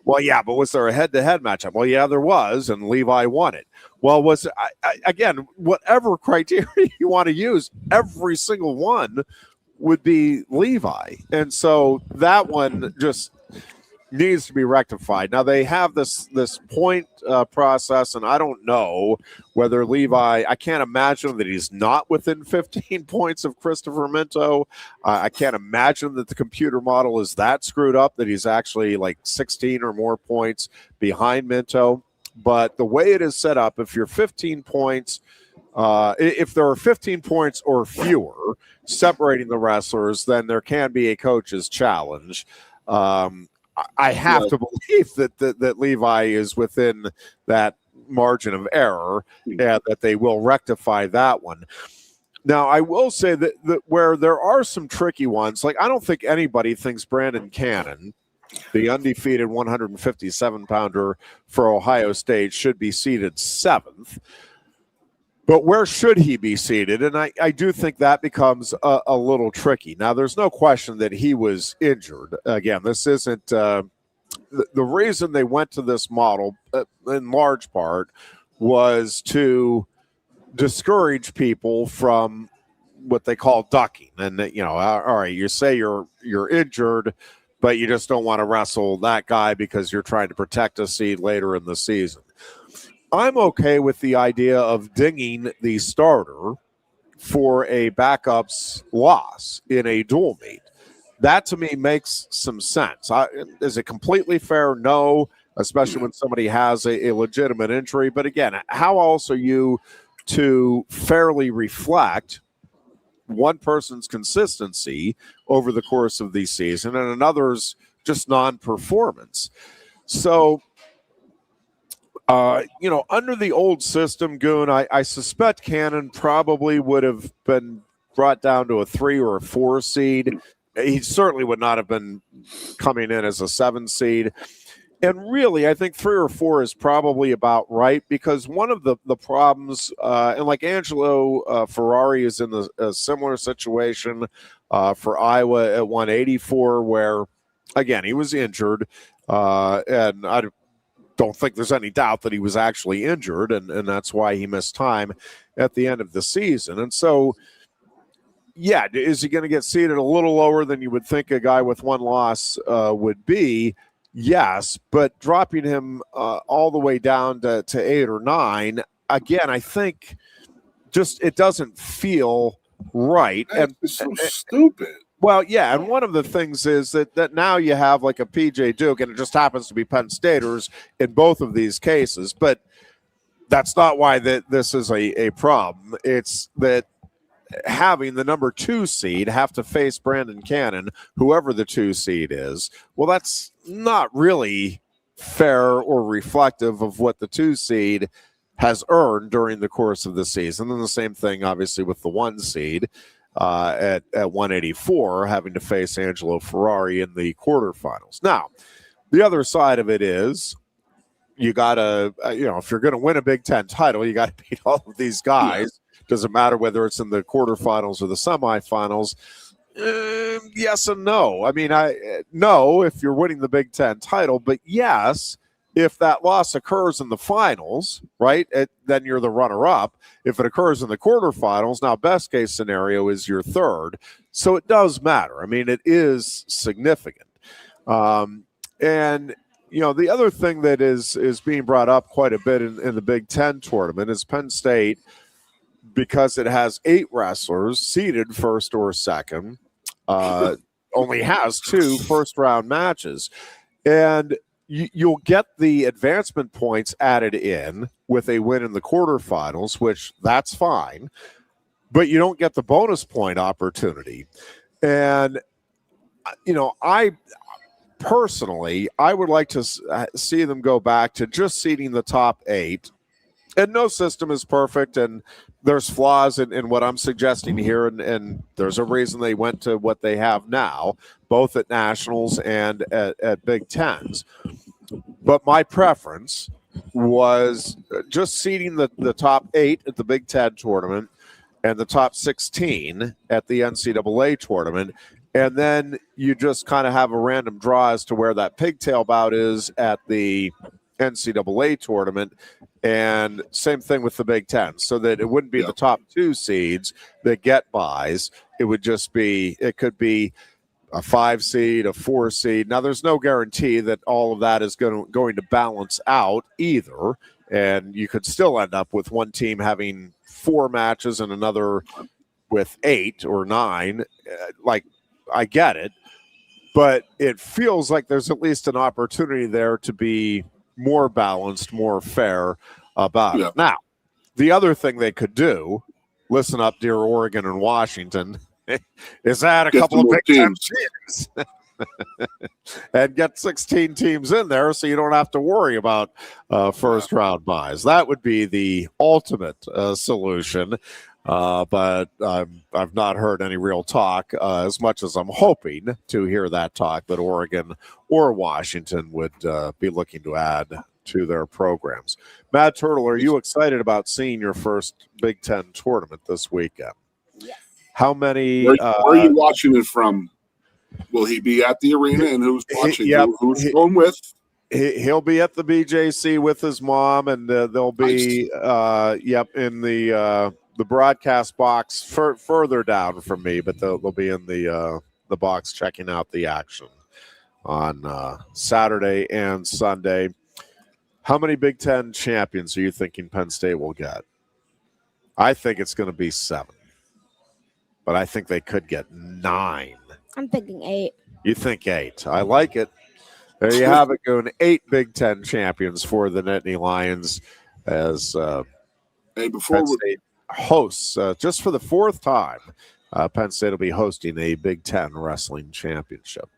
Well, yeah, but was there a head-to-head matchup? Well, yeah, there was, and Levi won it. Well, again, whatever criteria you want to use, every single one would be Levi. And so that one just needs to be rectified. Now, they have this point process, and I don't know whether Levi, I can't imagine that he's not within 15 points of Christopher Minto. I can't imagine that the computer model is that screwed up that he's actually like 16 or more points behind Minto. But the way it is set up, if you're 15 points, if there are 15 points or fewer separating the wrestlers, then there can be a coach's challenge. I have to believe that Levi is within that margin of error and that they will rectify that one. Now, I will say that where there are some tricky ones, like I don't think anybody thinks Brandon Cannon, the undefeated 157-pounder for Ohio State, should be seated 7th. But where should he be seated? And I do think that becomes a little tricky. Now, there's no question that he was injured. Again, this isn't the reason they went to this model in large part was to discourage people from what they call ducking. And, you know, all right, you say you're injured, but you just don't want to wrestle that guy because you're trying to protect a seed later in the season. I'm okay with the idea of dinging the starter for a backup's loss in a dual meet. That, to me, makes some sense. Is it completely fair? No, especially when somebody has a legitimate injury. But again, how else are you to fairly reflect one person's consistency over the course of the season and another's just non-performance? So, under the old system, Goon, I suspect Cannon probably would have been brought down to a 3 or a 4 seed. He certainly would not have been coming in as a 7 seed. And really, I think 3 or 4 is probably about right because one of the problems, and like Angelo Ferrari is in a similar situation for Iowa at 184 where, again, he was injured, and I don't think there's any doubt that he was actually injured, and that's why he missed time at the end of the season. And so, yeah, is he going to get seated a little lower than you would think a guy with 1 loss would be? Yes, but dropping him all the way down to 8 or 9, again, I think just it doesn't feel right. It's so stupid. Well, yeah, and one of the things is that now you have like a PJ Duke, and it just happens to be Penn Staters in both of these cases, but that's not why this is a problem. It's that having the number 2 seed have to face Brandon Cannon, whoever the 2 seed is, well, that's not really fair or reflective of what the 2 seed has earned during the course of the season. And the same thing, obviously, with the 1 seed. At 184, having to face Angelo Ferrari in the quarterfinals. Now, the other side of it is you got to, if you're going to win a Big Ten title, you got to beat all of these guys. Doesn't matter whether it's in the quarterfinals or the semifinals. Yes and no. I mean, no if you're winning the Big Ten title, but yes if that loss occurs in the finals, right? Then you're the runner-up. If it occurs in the quarterfinals, now best case scenario is your third. So it does matter. I mean, it is significant. And the other thing that is being brought up quite a bit in the Big Ten tournament is Penn State, because it has 8 wrestlers seeded first or second, only has 2 first-round matches. And you'll get the advancement points added in with a win in the quarterfinals, which that's fine, but you don't get the bonus point opportunity. And, I personally, I would like to see them go back to just seeding the top 8. And no system is perfect, and there's flaws in what I'm suggesting here, and there's a reason they went to what they have now, both at Nationals and at Big Tens. But my preference was just seeding the top 8 at the Big Ten tournament and the top 16 at the NCAA tournament, and then you just kind of have a random draw as to where that pigtail bout is at the NCAA tournament, and same thing with the Big Ten, so that it wouldn't be the top 2 seeds that get buys. It would just be, it could be a 5 seed, a 4 seed. Now, there's no guarantee that all of that is going to balance out either, and you could still end up with one team having 4 matches and another with 8 or 9. I get it, but it feels like there's at least an opportunity there to be more balanced, more fair about it. Now, the other thing they could do, listen up, dear Oregon and Washington, is add a couple of Big Ten teams and get 16 teams in there so you don't have to worry about first-round buys. That would be the ultimate solution, but I've not heard any real talk, as much as I'm hoping to hear that talk, that Oregon or Washington would be looking to add to their programs. Mad Turtle, are you excited about seeing your first Big Ten tournament this weekend? Yes. How many? Where are you watching it from? Will he be at the arena, and who's watching? Who's going with? He'll be at the BJC with his mom, and they'll be in the broadcast box further down from me, but they'll be in the box checking out the action on Saturday and Sunday. How many Big Ten champions are you thinking Penn State will get? I think it's going to be 7. But I think they could get 9. I'm thinking 8. You think 8. I like it. There you have it, Goon. 8 Big Ten champions for the Nittany Lions as Penn State hosts, just for the 4th time, Penn State will be hosting a Big Ten wrestling championship.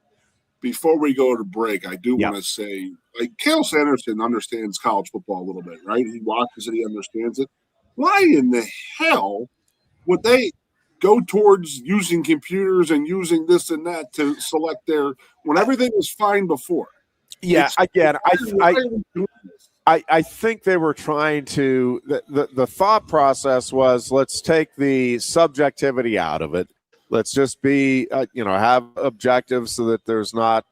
Before we go to break, I do want to say, Cale Sanderson understands college football a little bit, right? He watches it, he understands it. Why in the hell would they go towards using computers and using this and that to select when everything was fine before? Yeah, again, I think they were trying to, the thought process was, let's take the subjectivity out of it. Let's just be, have objectives so that there's not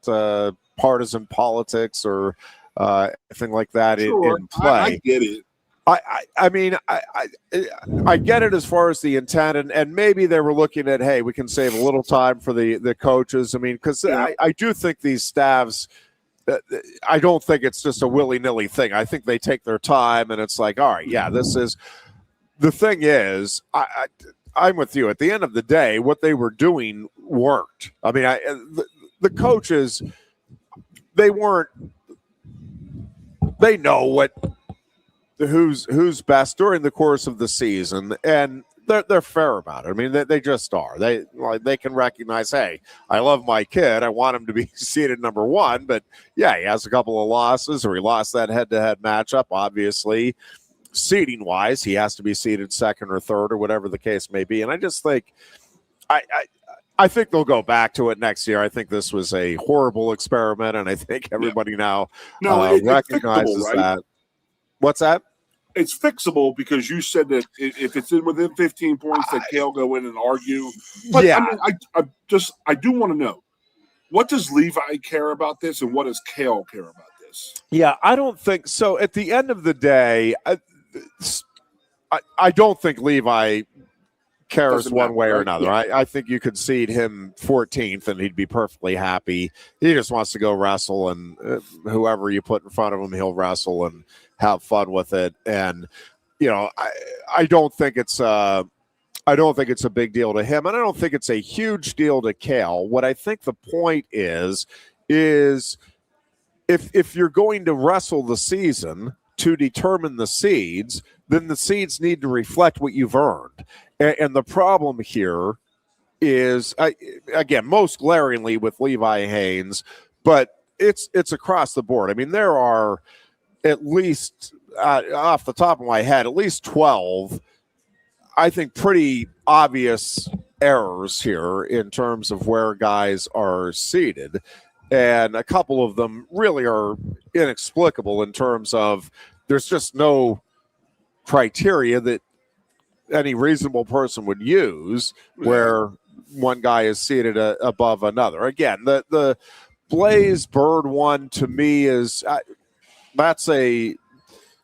partisan politics or anything like that in play. I get it. I mean, I get it as far as the intent, and maybe they were looking at, hey, we can save a little time for the coaches. I mean, because I do think these staffs, I don't think it's just a willy-nilly thing. I think they take their time, and it's like, all right, this is – the thing is, I'm with you. At the end of the day, what they were doing worked. I mean, the coaches, they weren't – they know who's best during the course of the season, and they're fair about it. I mean, they just are. They can recognize, hey, I love my kid. I want him to be seeded number 1, but he has a couple of losses, or he lost that head-to-head matchup. Obviously, seeding wise, he has to be seeded 2nd or 3rd or whatever the case may be. And I just think, I think they'll go back to it next year. I think this was a horrible experiment, and I think everybody now recognizes that. What's that? it's fixable because you said that if it's in within 15 points, that Kale go in and argue. But Yeah. I mean, I do want to know, what does Levi care about this, and what does Kale care about this? Yeah, I don't think so. At the end of the day, I don't think Levi cares Doesn't one matter, way or right? another. Yeah. I think you could seed him 14th and he'd be perfectly happy. He just wants to go wrestle, and whoever you put in front of him, he'll wrestle and have fun with it. And I don't think it's a big deal to him, and I don't think it's a huge deal to Kale. What I think the point is if you're going to wrestle the season to determine the seeds, then the seeds need to reflect what you've earned. And the problem here is, again, most glaringly with Levi Haynes, but it's across the board. I mean, there are at least, off the top of my head, at least 12, I think, pretty obvious errors here in terms of where guys are seated. And a couple of them really are inexplicable in terms of there's just no criteria that any reasonable person would use where one guy is seated above another. Again, the Blaze Bird one to me is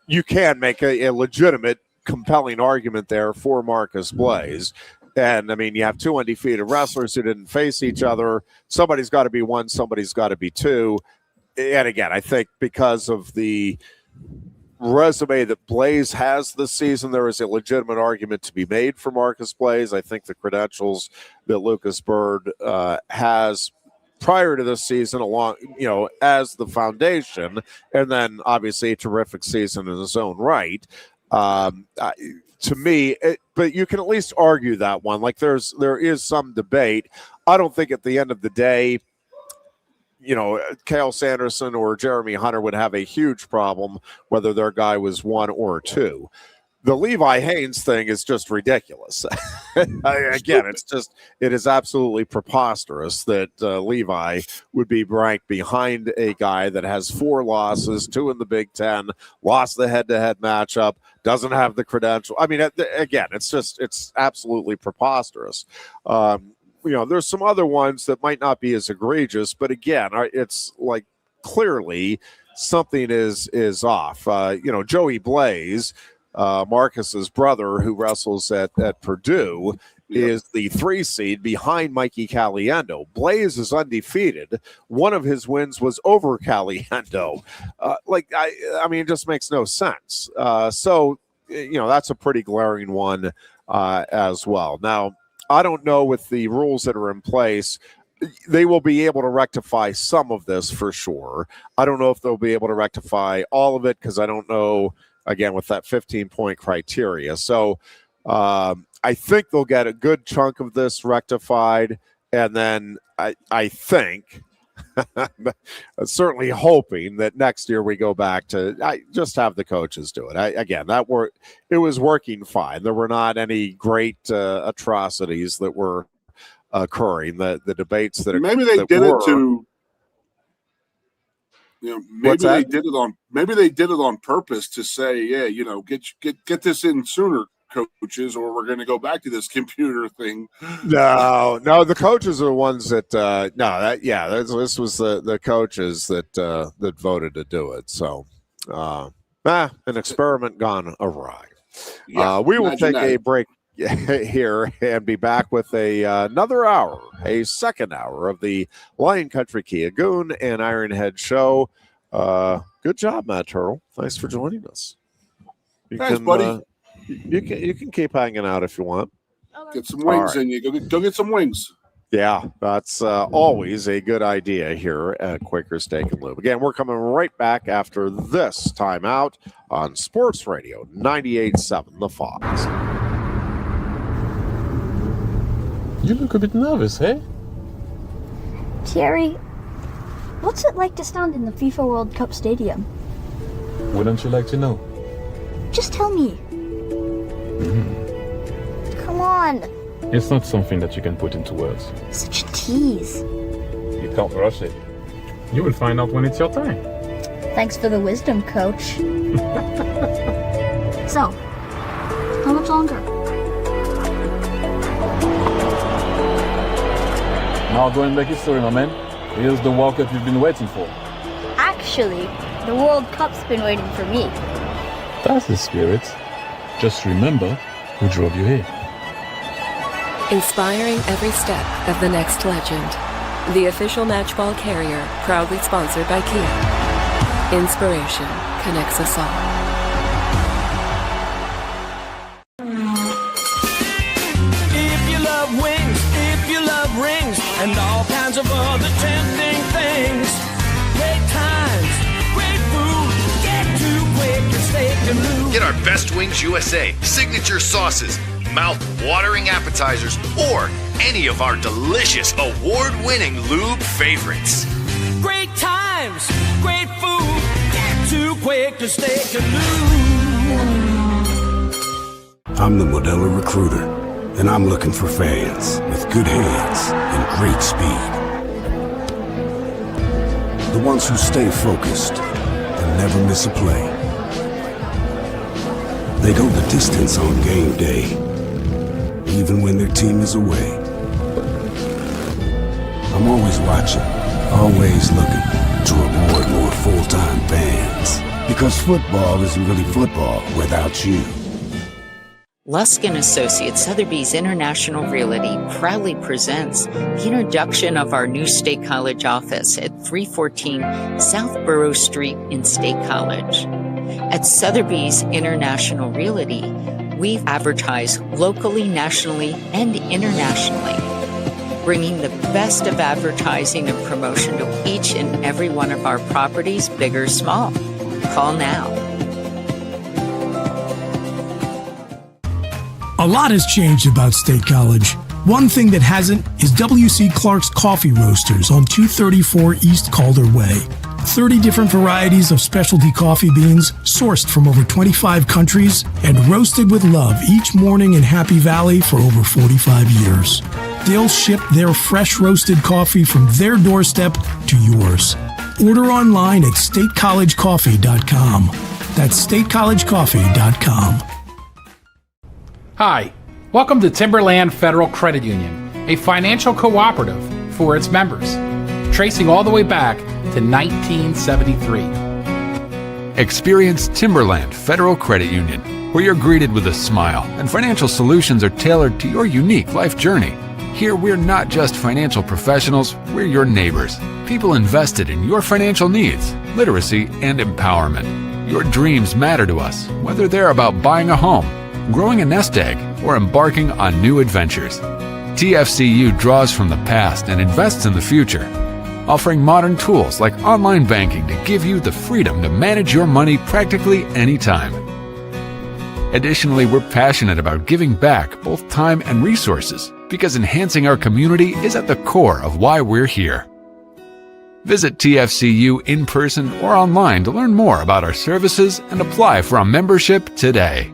you can make a legitimate, compelling argument there for Marcus Blaze. And I mean, you have two undefeated wrestlers who didn't face each other. Somebody's got to be one, somebody's got to be two. And again, I think because of the resume that Blaze has this season, there is a legitimate argument to be made for Marcus Blaze. I think the credentials that Lucas Bird has prior to this season, along as the foundation, and then obviously a terrific season in his own right. To me, but you can at least argue that one. Like there is some debate. I don't think at the end of the day, Kale Sanderson or Jeremy Hunter would have a huge problem whether their guy was 1 or 2. The Levi Haynes thing is just ridiculous. Again, it is absolutely preposterous that Levi would be ranked behind a guy that has 4 losses, 2 in the Big Ten, lost the head-to-head matchup, doesn't have the credential. I mean, again, it's absolutely preposterous. There's some other ones that might not be as egregious, but again, it's like clearly something is off. Joey Blaze, Marcus's brother, who wrestles at Purdue, is the 3 seed behind Mikey Caliendo. Blaze is undefeated. One of his wins was over Caliendo. I mean, it just makes no sense. So that's a pretty glaring one as well. Now, I don't know with the rules that are in place, they will be able to rectify some of this for sure. I don't know if they'll be able to rectify all of it because I don't know, again, with that 15-point criteria. So I think they'll get a good chunk of this rectified. And then I think, certainly hoping that next year we go back to just have the coaches do it. It was working fine. There were not any great atrocities that were occurring. The debates that maybe they did it to. Maybe they did it on purpose to say, get this in sooner, coaches, or we're going to go back to this computer thing. No, the coaches are the ones that this was the coaches that voted to do it. So an experiment gone awry. We will take a break here and be back with another hour, a second hour of the Lion Country Kia Goon and Ironhead show. Good job, Matt Turtle. Thanks for joining us. Thanks, buddy. You can keep hanging out if you want. Get some wings in you. Go get some wings. Yeah, that's always a good idea here at Quaker Steak and Lube. Again, we're coming right back after this timeout on Sports Radio 98.7 The Fox. You look a bit nervous, hey? Thierry, what's it like to stand in the FIFA World Cup stadium? Wouldn't you like to know? Just tell me. Come on. It's not something that you can put into words. Such a tease. You can't rush it. You will find out when it's your time. Thanks for the wisdom, coach. So, how much longer? Now go and make history, my man. Here's the World Cup you've been waiting for. Actually, the World Cup's been waiting for me. That's the spirit. Just remember who drove you here. Inspiring every step of the next legend. The official matchball carrier, proudly sponsored by Kia. Inspiration connects us all. If you love wings, if you love rings, and all kinds of other tempting things, great times, great food, get to Quaker Steak Lube. Get our Best Wings USA signature sauces, mouth-watering appetizers, or any of our delicious award-winning lube favorites. Great times, great food, get to Quaker Steak Lube. I'm the Modelo Recruiter, and I'm looking for fans with good hands and great speed. The ones who stay focused and never miss a play. They go the distance on game day, even when their team is away. I'm always watching, always looking to reward more full-time fans. Because football isn't really football without you. Lusk & Associates Sotheby's International Realty proudly presents the introduction of our new State College office at 314 South Borough Street in State College. At Sotheby's International Realty, we advertise locally, nationally, and internationally, bringing the best of advertising and promotion to each and every one of our properties, big or small. Call now. A lot has changed about State College. One thing that hasn't is W.C. Clark's Coffee Roasters on 234 East Calder Way. 30 different varieties of specialty coffee beans sourced from over 25 countries and roasted with love each morning in Happy Valley for over 45 years. They'll ship their fresh roasted coffee from their doorstep to yours. Order online at statecollegecoffee.com. That's statecollegecoffee.com. Hi, welcome to Timberland Federal Credit Union, a financial cooperative for its members, tracing all the way back to 1973. Experience Timberland Federal Credit Union, where you're greeted with a smile and financial solutions are tailored to your unique life journey. Here, we're not just financial professionals, we're your neighbors, people invested in your financial needs, literacy, and empowerment. Your dreams matter to us, whether they're about buying a home, growing a nest egg, or embarking on new adventures. TFCU draws from the past and invests in the future, offering modern tools like online banking to give you the freedom to manage your money practically anytime. Additionally, we're passionate about giving back both time and resources because enhancing our community is at the core of why we're here. Visit TFCU in person or online to learn more about our services and apply for a membership today.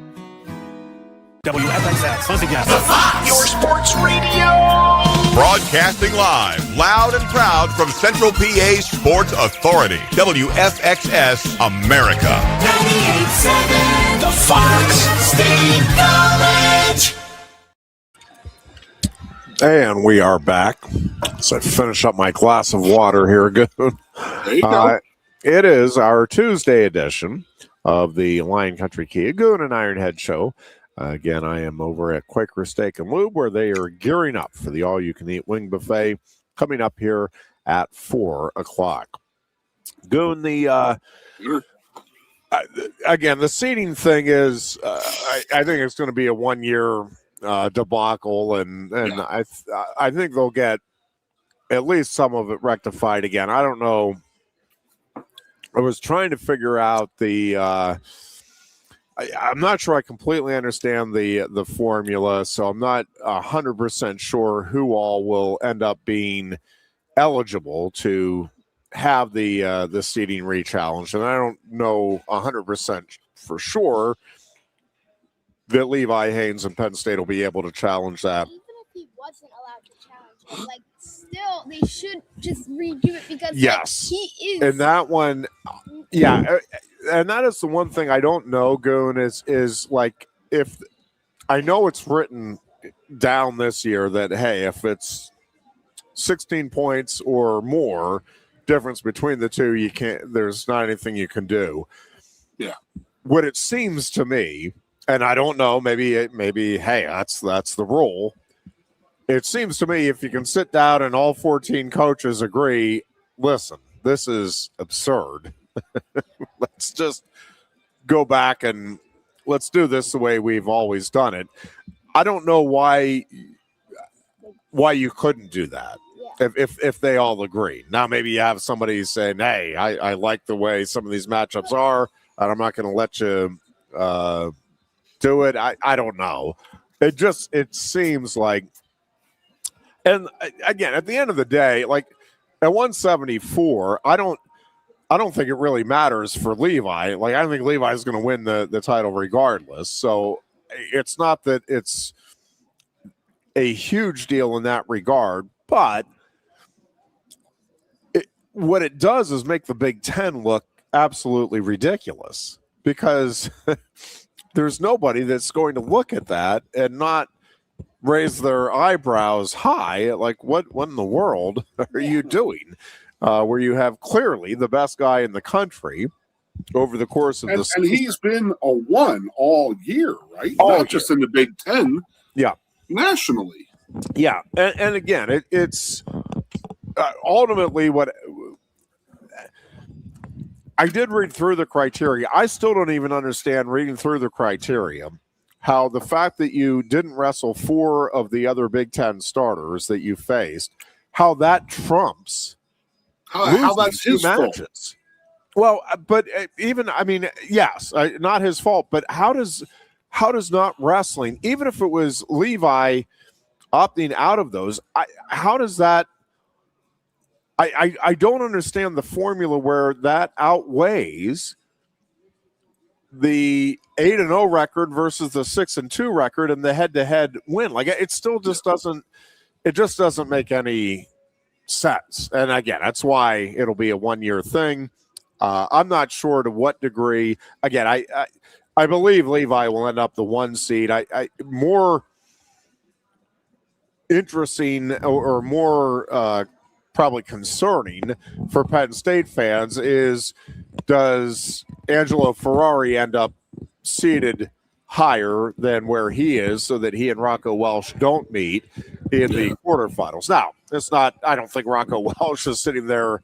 WFXX, once again, The Fox, your sports radio. Broadcasting live, loud and proud from Central PA's Sports Authority, WFXS America. 98.7, The Fox, State College. And we are back. So I finish up my glass of water here. Good. There you go. It is our Tuesday edition of the Lion Country Kia Goon and Ironhead show. Again, I am over at Quaker Steak and Lube, where they are gearing up for the all-you-can-eat wing buffet coming up here at 4 o'clock. Goon, again, the seating thing is, I think it's going to be a one-year debacle, and I think they'll get at least some of it rectified again. I don't know. I was trying to figure out I'm not sure I completely understand the formula, so I'm not 100% sure who all will end up being eligible to have the seating re-challenge, and I don't know 100% for sure that Levi Haynes and Penn State will be able to challenge that. Even if he wasn't allowed to challenge it, like still, they should just redo it because Yes. he is. And that one, yeah. And that is the one thing I don't know, Goon, is like if I know it's written down this year that, hey, if it's 16 points or more difference between the two, you can't, there's not anything you can do. Yeah. What it seems to me, and I don't know, maybe, hey, that's the rule. It seems to me if you can sit down and all 14 coaches agree, listen, this is absurd. Let's just go back and let's do this the way we've always done it. I don't know why you couldn't do that if they all agree. Now maybe you have somebody saying, hey, I like the way some of these matchups are, and I'm not going to let you do it. I don't know. It seems like, and again, at the end of the day, like at 174, I don't think it really matters for Levi. Like, I think Levi is going to win the title regardless. So it's not that it's a huge deal in that regard, but what it does is make the Big Ten look absolutely ridiculous because there's nobody that's going to look at that and not raise their eyebrows high. Like, what in the world are you doing? Where you have clearly the best guy in the country over the course of the season. And he's been a 1 all year, right? Not just in the Big Ten. Yeah. Nationally. Yeah. And again, it's ultimately what I did read through the criteria. I still don't even understand reading through the criteria how the fact that you didn't wrestle 4 of the other Big Ten starters that you faced, how that trumps how that's his matches. Well, but even, I mean, yes, not his fault, but how does not wrestling, even if it was Levi opting out of those, how does that, I don't understand the formula where that outweighs the 8-0 record versus the 6-2 record and the head-to-head win. Like, it still just doesn't make any sense. And again, that's why it'll be a 1-year thing. I'm not sure to what degree. Again, I believe Levi will end up the 1 seed. More interesting or more probably concerning for Penn State fans is, does Angelo Ferrari end up seated higher than where he is so that he and Rocco Welsh don't meet in the quarterfinals? Now, it's not, I don't think Rocco Welsh is sitting there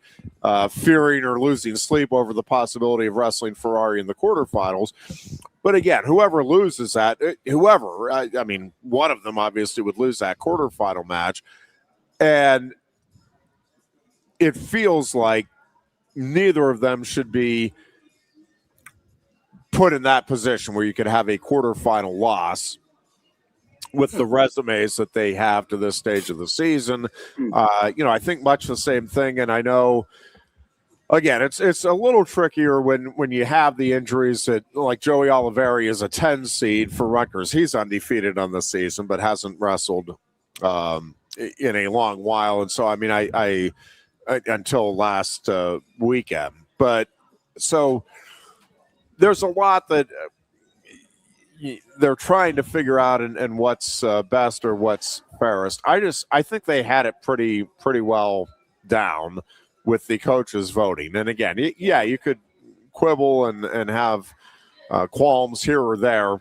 fearing or losing sleep over the possibility of wrestling Ferrari in the quarterfinals. But again, whoever loses that, I mean, one of them obviously would lose that quarterfinal match. And it feels like neither of them should be put in that position where you could have a quarterfinal loss with the resumes that they have to this stage of the season. I think much the same thing. And I know, again, it's a little trickier when you have the injuries that, like, Joey Oliveri is a 10 seed for Rutgers. He's undefeated on the season, but hasn't wrestled in a long while. And so, I mean, I until last weekend. But so there's a lot that they're trying to figure out and what's best or what's fairest. I think they had it pretty well down with the coaches voting. And again, you could quibble and have qualms here or there.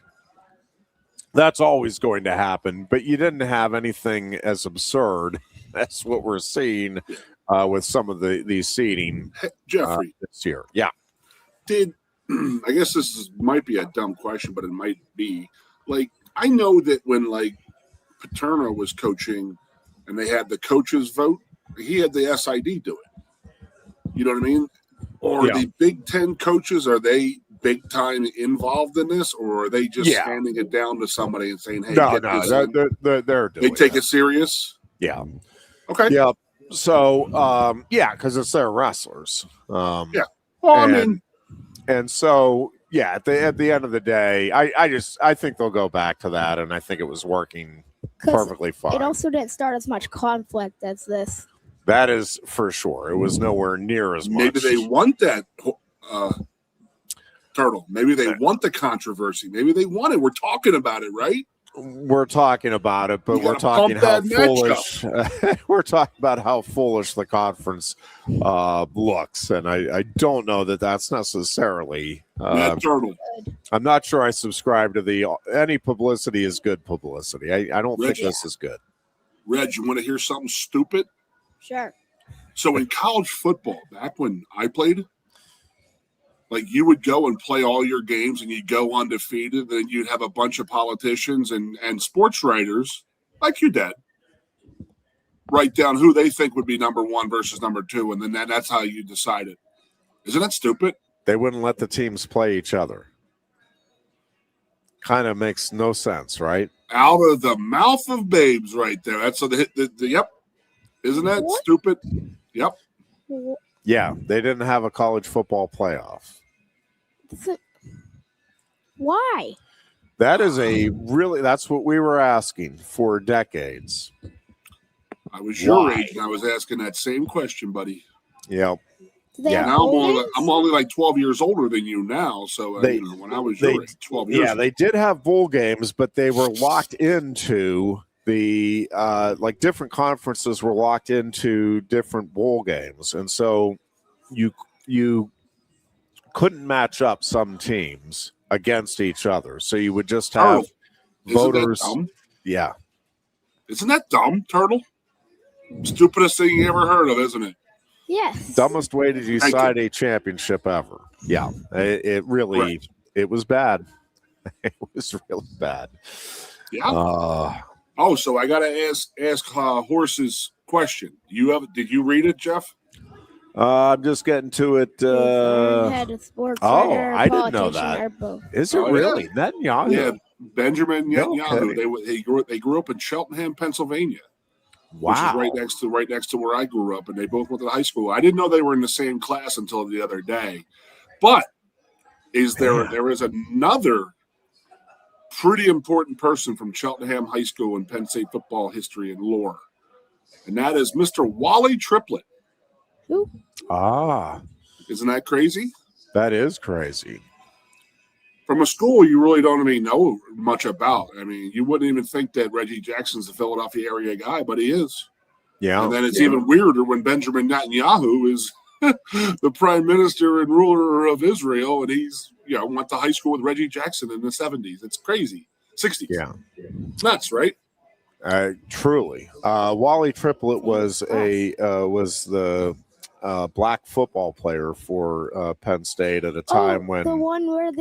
That's always going to happen. But you didn't have anything as absurd as what we're seeing with some of the seeding Jeffrey, this year. Yeah. I guess this might be a dumb question, but it might be. Like, I know that when, like, Paterno was coaching and they had the coaches vote, he had the SID do it. You know what I mean? Or the Big Ten coaches, are they big time involved in this, or are they just handing it down to somebody and saying, hey, they're doing they take it serious? Yeah. Okay. Yeah. So, because it's their wrestlers. Well, I mean, and so, at the end of the day, I think they'll go back to that, and I think it was working perfectly fine. It also didn't start as much conflict as this. That is for sure. It was nowhere near as much. Maybe they want that, Turtle. Maybe they want the controversy. Maybe they want it. We're talking about it, right? We're talking about it, but we're talking how foolish. We're talking about how foolish the conference looks, and I don't know that that's necessarily. Turtle. I'm not sure I subscribe to any publicity is good publicity. I don't think this is good. Reg, you want to hear something stupid? Sure. So in college football, back when I played, like you would go and play all your games and you'd go undefeated, then you'd have a bunch of politicians and sports writers, like you did, write down who they think would be number one versus number two, and then that's how you decide it. Isn't that stupid? They wouldn't let the teams play each other. Kind of makes no sense, right? Out of the mouth of babes right there. That's the yep. Isn't that stupid? Yep. Yeah, they didn't have a college football playoff. Why? That is that's what we were asking for decades. I was your age and I was asking that same question, buddy. Yep. Yeah. Now I'm only like 12 years older than you now. So when I was your age, 12 years. Yeah, they did have bowl games, but they were locked into the different conferences were locked into different bowl games, and so you couldn't match up some teams against each other. So you would just have voters. Yeah. Isn't that dumb, Turtle? Stupidest thing you ever heard of, isn't it? Yes. Dumbest way to decide a championship ever. Yeah. It really, it was bad. It was really bad. Yeah. So I got to ask Horse's question. Did you read it, Jeff? I'm just getting to it. I didn't know that. Is it really? Yeah. Netanyahu? Yeah, Benjamin Netanyahu. Okay. They grew up in Cheltenham, Pennsylvania. Wow. Which is right next to where I grew up, and they both went to high school. I didn't know they were in the same class until the other day. But there is another pretty important person from Cheltenham High School in Penn State football history and lore, and that is Mr. Wally Triplett. Who? Isn't that crazy? That is crazy. From a school you really don't even know much about. I mean, you wouldn't even think that Reggie Jackson's a Philadelphia area guy, but he is. Yeah. And then it's even weirder when Benjamin Netanyahu is the prime minister and ruler of Israel, and he's went to high school with Reggie Jackson in the 70s. It's crazy. 60s. Yeah. It's nuts, right? Truly. Wally Triplett was the black football player for Penn State at a time when the one where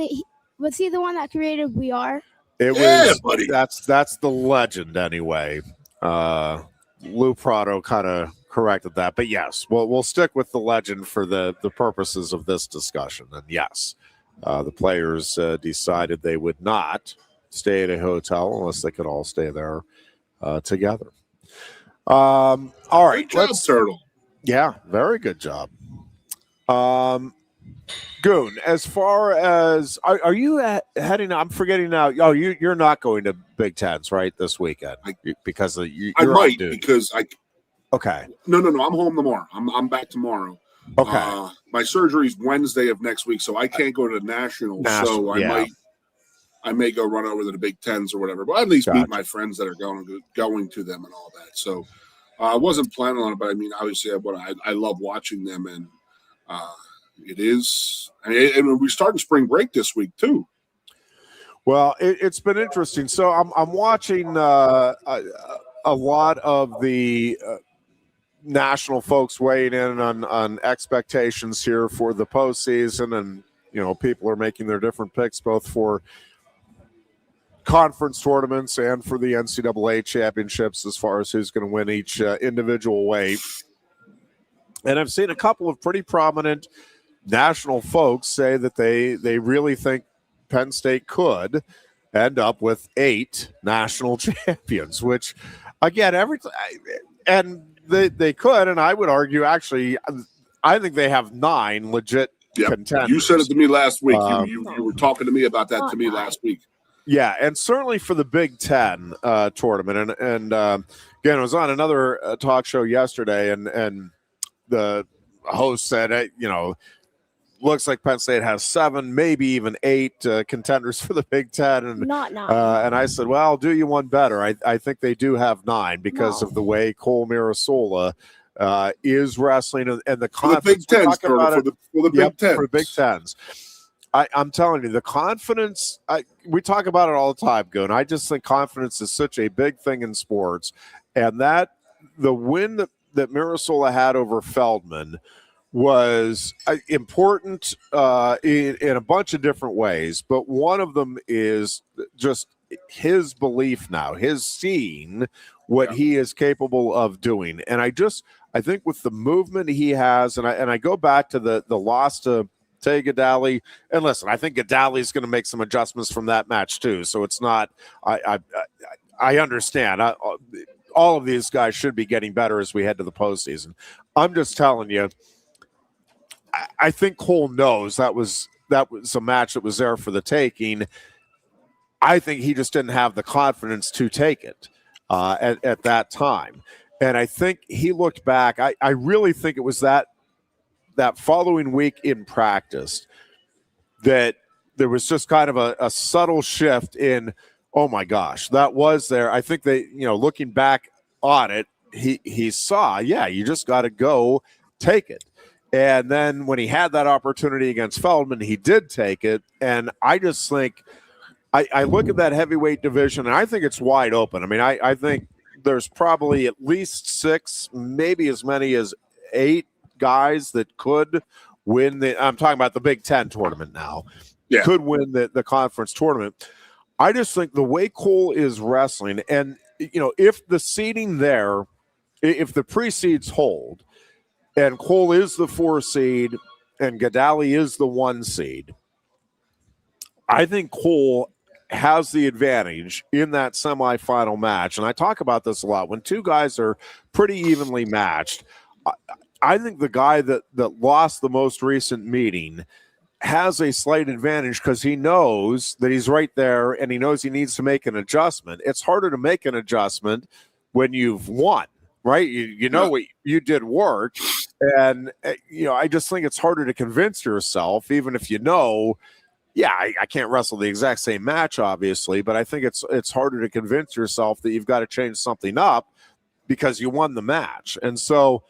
was he the one that created We Are? It was, buddy. That's the legend anyway. Lou Prado kind of corrected that, but yes, we'll stick with the legend for the purposes of this discussion. And yes, the players decided they would not stay at a hotel unless they could all stay there together. All right, good job, Turtle. Yeah, very good job. Goon, as far as are you heading? I'm forgetting now. Oh, you're not going to Big Tens, right, this weekend because you're I might because I. Okay. No. I'm home tomorrow. I'm back tomorrow. Okay. My surgery's Wednesday of next week, so I can't go to the Nationals. So I may go run over to the Big Tens or whatever, but at least meet my friends that are going to them and all that. So I wasn't planning on it, but I mean, obviously, I love watching them, and it is. And we started spring break this week too. Well, it's been interesting. So I'm watching a lot of the national folks weighing in on expectations here for the postseason, and people are making their different picks both for conference tournaments and for the NCAA championships as far as who's going to win each individual weight. And I've seen a couple of pretty prominent national folks say that they really think Penn State could end up with 8 national champions, which again, they could, and I would argue actually, I think they have 9 legit contenders. You said it to me last week. You were talking to me about that last week. Yeah, and certainly for the Big Ten tournament. And again, I was on another talk show yesterday, and the host said, looks like Penn State has 7, maybe even 8 contenders for the Big Ten. And, Not 9. And I said, well, I'll do you one better. I think they do have 9 because of the way Cole Mirasola is wrestling and the confidence. For the Big Tens, for the Big Tens. For the Big Tens. I'm telling you, the confidence, we talk about it all the time, Goon. I just think confidence is such a big thing in sports. And that the win that Mirasola had over Feldman was important in a bunch of different ways. But one of them is just his belief now, his seeing what he is capable of doing. And I think with the movement he has, and I go back to the loss to Tay Gadali, and listen, I think Gadali is going to make some adjustments from that match too. So it's not. I understand. All of these guys should be getting better as we head to the postseason. I'm just telling you. I think Cole knows that was a match that was there for the taking. I think he just didn't have the confidence to take it at that time, and I think he looked back. I really think it was that following week in practice that there was just kind of a subtle shift in, oh my gosh, that was there. I think they, looking back on it, he saw, you just got to go take it. And then when he had that opportunity against Feldman, he did take it. And I just think, I look at that heavyweight division and I think it's wide open. I mean, I think there's probably at least 6, maybe as many as 8 guys that could win I'm talking about the Big Ten tournament now, could win the conference tournament. I just think the way Cole is wrestling, and if the seeding there, if the pre-seeds hold, and Cole is the 4 seed and Gadali is the 1 seed, I think Cole has the advantage in that semifinal match. And I talk about this a lot. When 2 guys are pretty evenly matched, I think the guy that lost the most recent meeting has a slight advantage because he knows that he's right there and he knows he needs to make an adjustment. It's harder to make an adjustment when you've won, right? You know what you did work. And, I just think it's harder to convince yourself, even if I can't wrestle the exact same match, obviously, but I think it's harder to convince yourself that you've got to change something up because you won the match. And so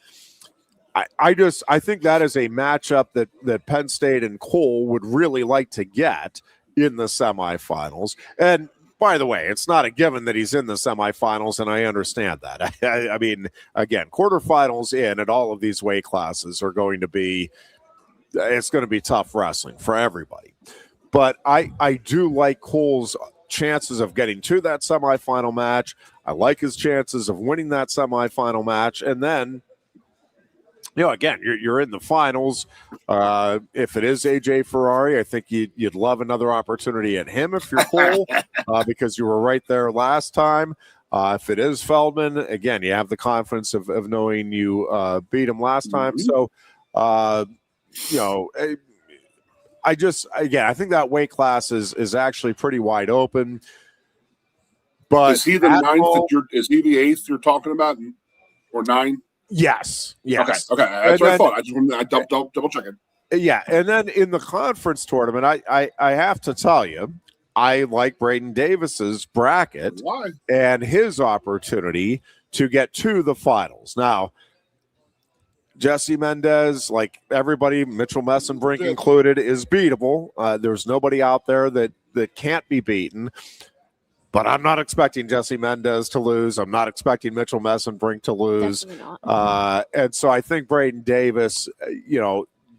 I think that is a matchup that Penn State and Cole would really like to get in the semifinals. And by the way, it's not a given that he's in the semifinals, and I understand that. I mean, again, quarterfinals in at all of these weight classes are going to be tough wrestling for everybody. But I do like Cole's chances of getting to that semifinal match. I like his chances of winning that semifinal match. And then, again, you're in the finals. If it is AJ Ferrari, I think you'd love another opportunity at him if you're Cole, because you were right there last time. If it is Feldman, again, you have the confidence of knowing you beat him last time. So, I think that weight class is actually pretty wide open. But is he the 9th? Is he the 8th you're talking about, or 9? Yes. Okay. That's what I thought. I just wanted to double check it. Yeah, and then in the conference tournament, I have to tell you, I like Braden Davis's bracket and his opportunity to get to the finals. Now, Jesse Mendez, like everybody, Mitchell Messenbrink included, is beatable. There's nobody out there that can't be beaten. But I'm not expecting Jesse Mendez to lose. I'm not expecting Mitchell Messenbrink to lose. And so I think Braden Davis,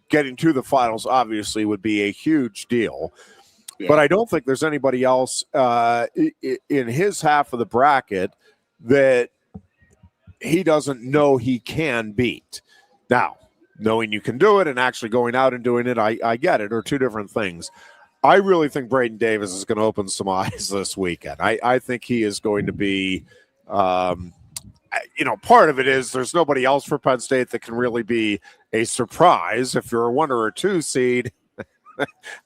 getting to the finals obviously would be a huge deal. Yeah. But I don't think there's anybody else in his half of the bracket that he doesn't know he can beat. Now, knowing you can do it and actually going out and doing it, I get it, are 2 different things. I really think Braden Davis is going to open some eyes this weekend. I think he is going to be, part of it is there's nobody else for Penn State that can really be a surprise. If you're a 1 or a 2 seed,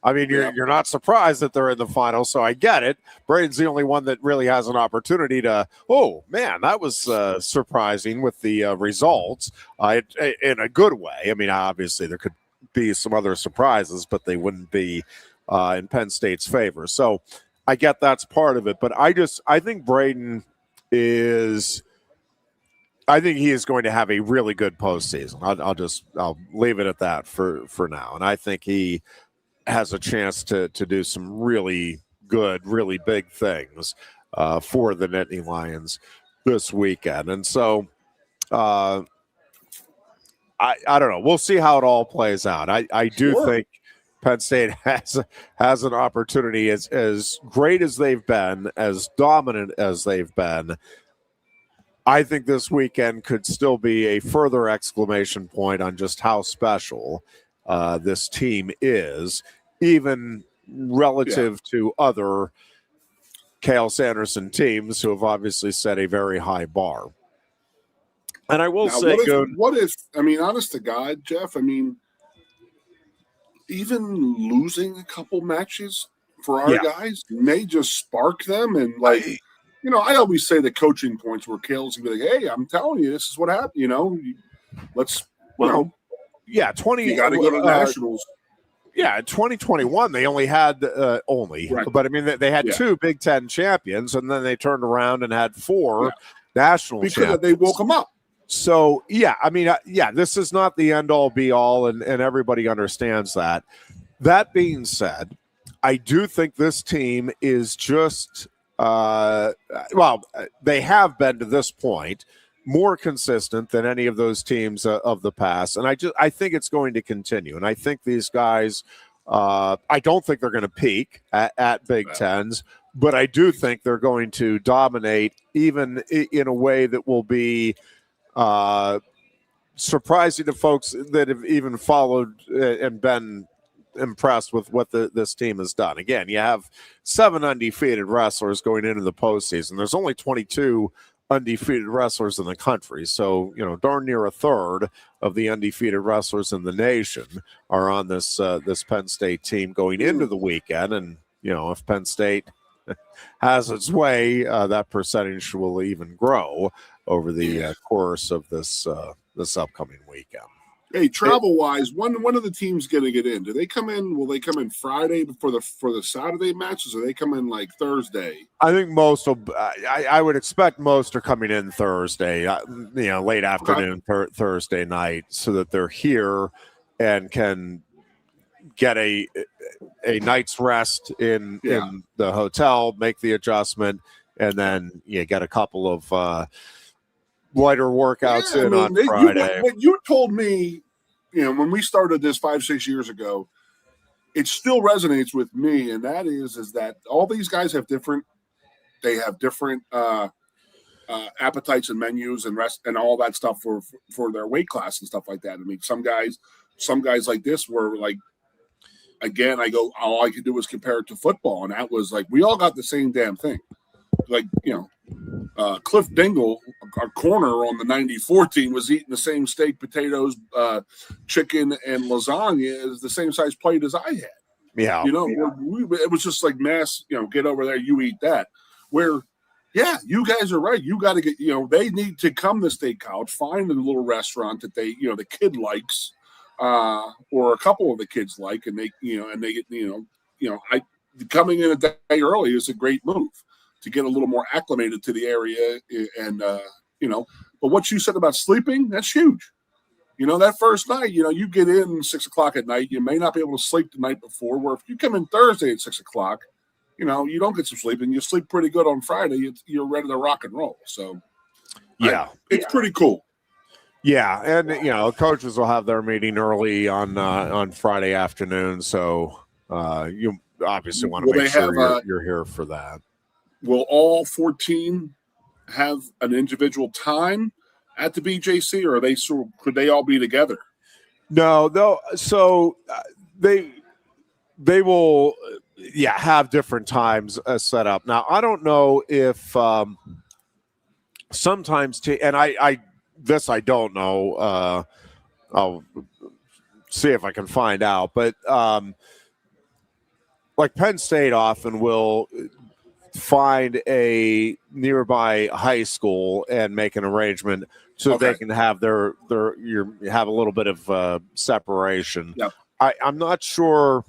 I mean, you're not surprised that they're in the final, so I get it. Braden's the only one that really has an opportunity to, oh, man, that was surprising with the results in a good way. I mean, obviously there could be some other surprises, but they wouldn't be in Penn State's favor. So I get that's part of it, but I think Braden is – I think he is going to have a really good postseason. I'll leave it at that for now. And I think he has a chance to do some really good, really big things for the Nittany Lions this weekend. And so I don't know. We'll see how it all plays out. I do think Penn State has an opportunity as great as they've been, as dominant as they've been. I think this weekend could still be a further exclamation point on just how special this team is, even relative to other Cale Sanderson teams who have obviously set a very high bar. And I will say, what if, I mean, honest to God, Jeff, I mean, even losing a couple matches for our guys may just spark them and you know, I always say the coaching points where Cale's going to be like, hey, I'm telling you, this is what happened. You know, let's, you know. Yeah, 20. You got to go to nationals. Yeah, 2021, they only had but I mean, they had 2 Big Ten champions, and then they turned around and had 4 national champions. Because they woke them up. So, I mean, this is not the end-all, be-all, and everybody understands that. That being said, I do think this team is just they have been to this point more consistent than any of those teams of the past, and I think it's going to continue. And I think these guys, I don't think they're going to peak at Big Tens, but I do think they're going to dominate, even in a way that will be surprising to folks that have even followed and been impressed with what this team has done. Again, you have 7 undefeated wrestlers going into the postseason. There's only 22 undefeated wrestlers in the country. So, you know, darn near a third of the undefeated wrestlers in the nation are on this Penn State team going into the weekend. And, you know, if Penn State has its way, that percentage will even grow over the course of this upcoming weekend. Hey, travel-wise, when are the teams going to get in? Do they come in? Will they come in Friday for the Saturday matches, or they come in like Thursday? I think most will. I would expect most are coming in Thursday. Late afternoon, Thursday night, so that they're here and can get a night's rest in the hotel, make the adjustment, and then get a couple of lighter workouts on Friday. You told me, when we started this 5-6 years ago, it still resonates with me, and that is that all these guys have different appetites and menus and rest and all that stuff for their weight class and stuff like that. I mean, some guys like this were like, again, all I could do was compare it to football, and that was like we all got the same damn thing. Like, Cliff Dingle, our corner on the 94 team, was eating the same steak, potatoes, chicken, and lasagna as the same size plate as I had. Yeah. It was just like mass, get over there, you eat that. Where, you guys are right. You got to get, they need to come to State College, find a little restaurant that they, the kid likes, or a couple of the kids like, and they, and they get, coming in a day early is a great move to get a little more acclimated to the area. And, but what you said about sleeping, that's huge. That first night, you get in 6 o'clock at night, you may not be able to sleep the night before, where if you come in Thursday at 6 o'clock, you don't get some sleep and you sleep pretty good on Friday, you're ready to rock and roll. So it's pretty cool. Yeah. And, coaches will have their meeting early on Friday afternoon. So you obviously want to make sure you're here for that. Will all 14 have an individual time at the BJC, or could they all be together? No, though. So they will, have different times set up. Now, I don't know if sometimes and I don't know. I'll see if I can find out, but like Penn State often will find a nearby high school and make an arrangement so they can have have a little bit of separation. Yep. I'm not sure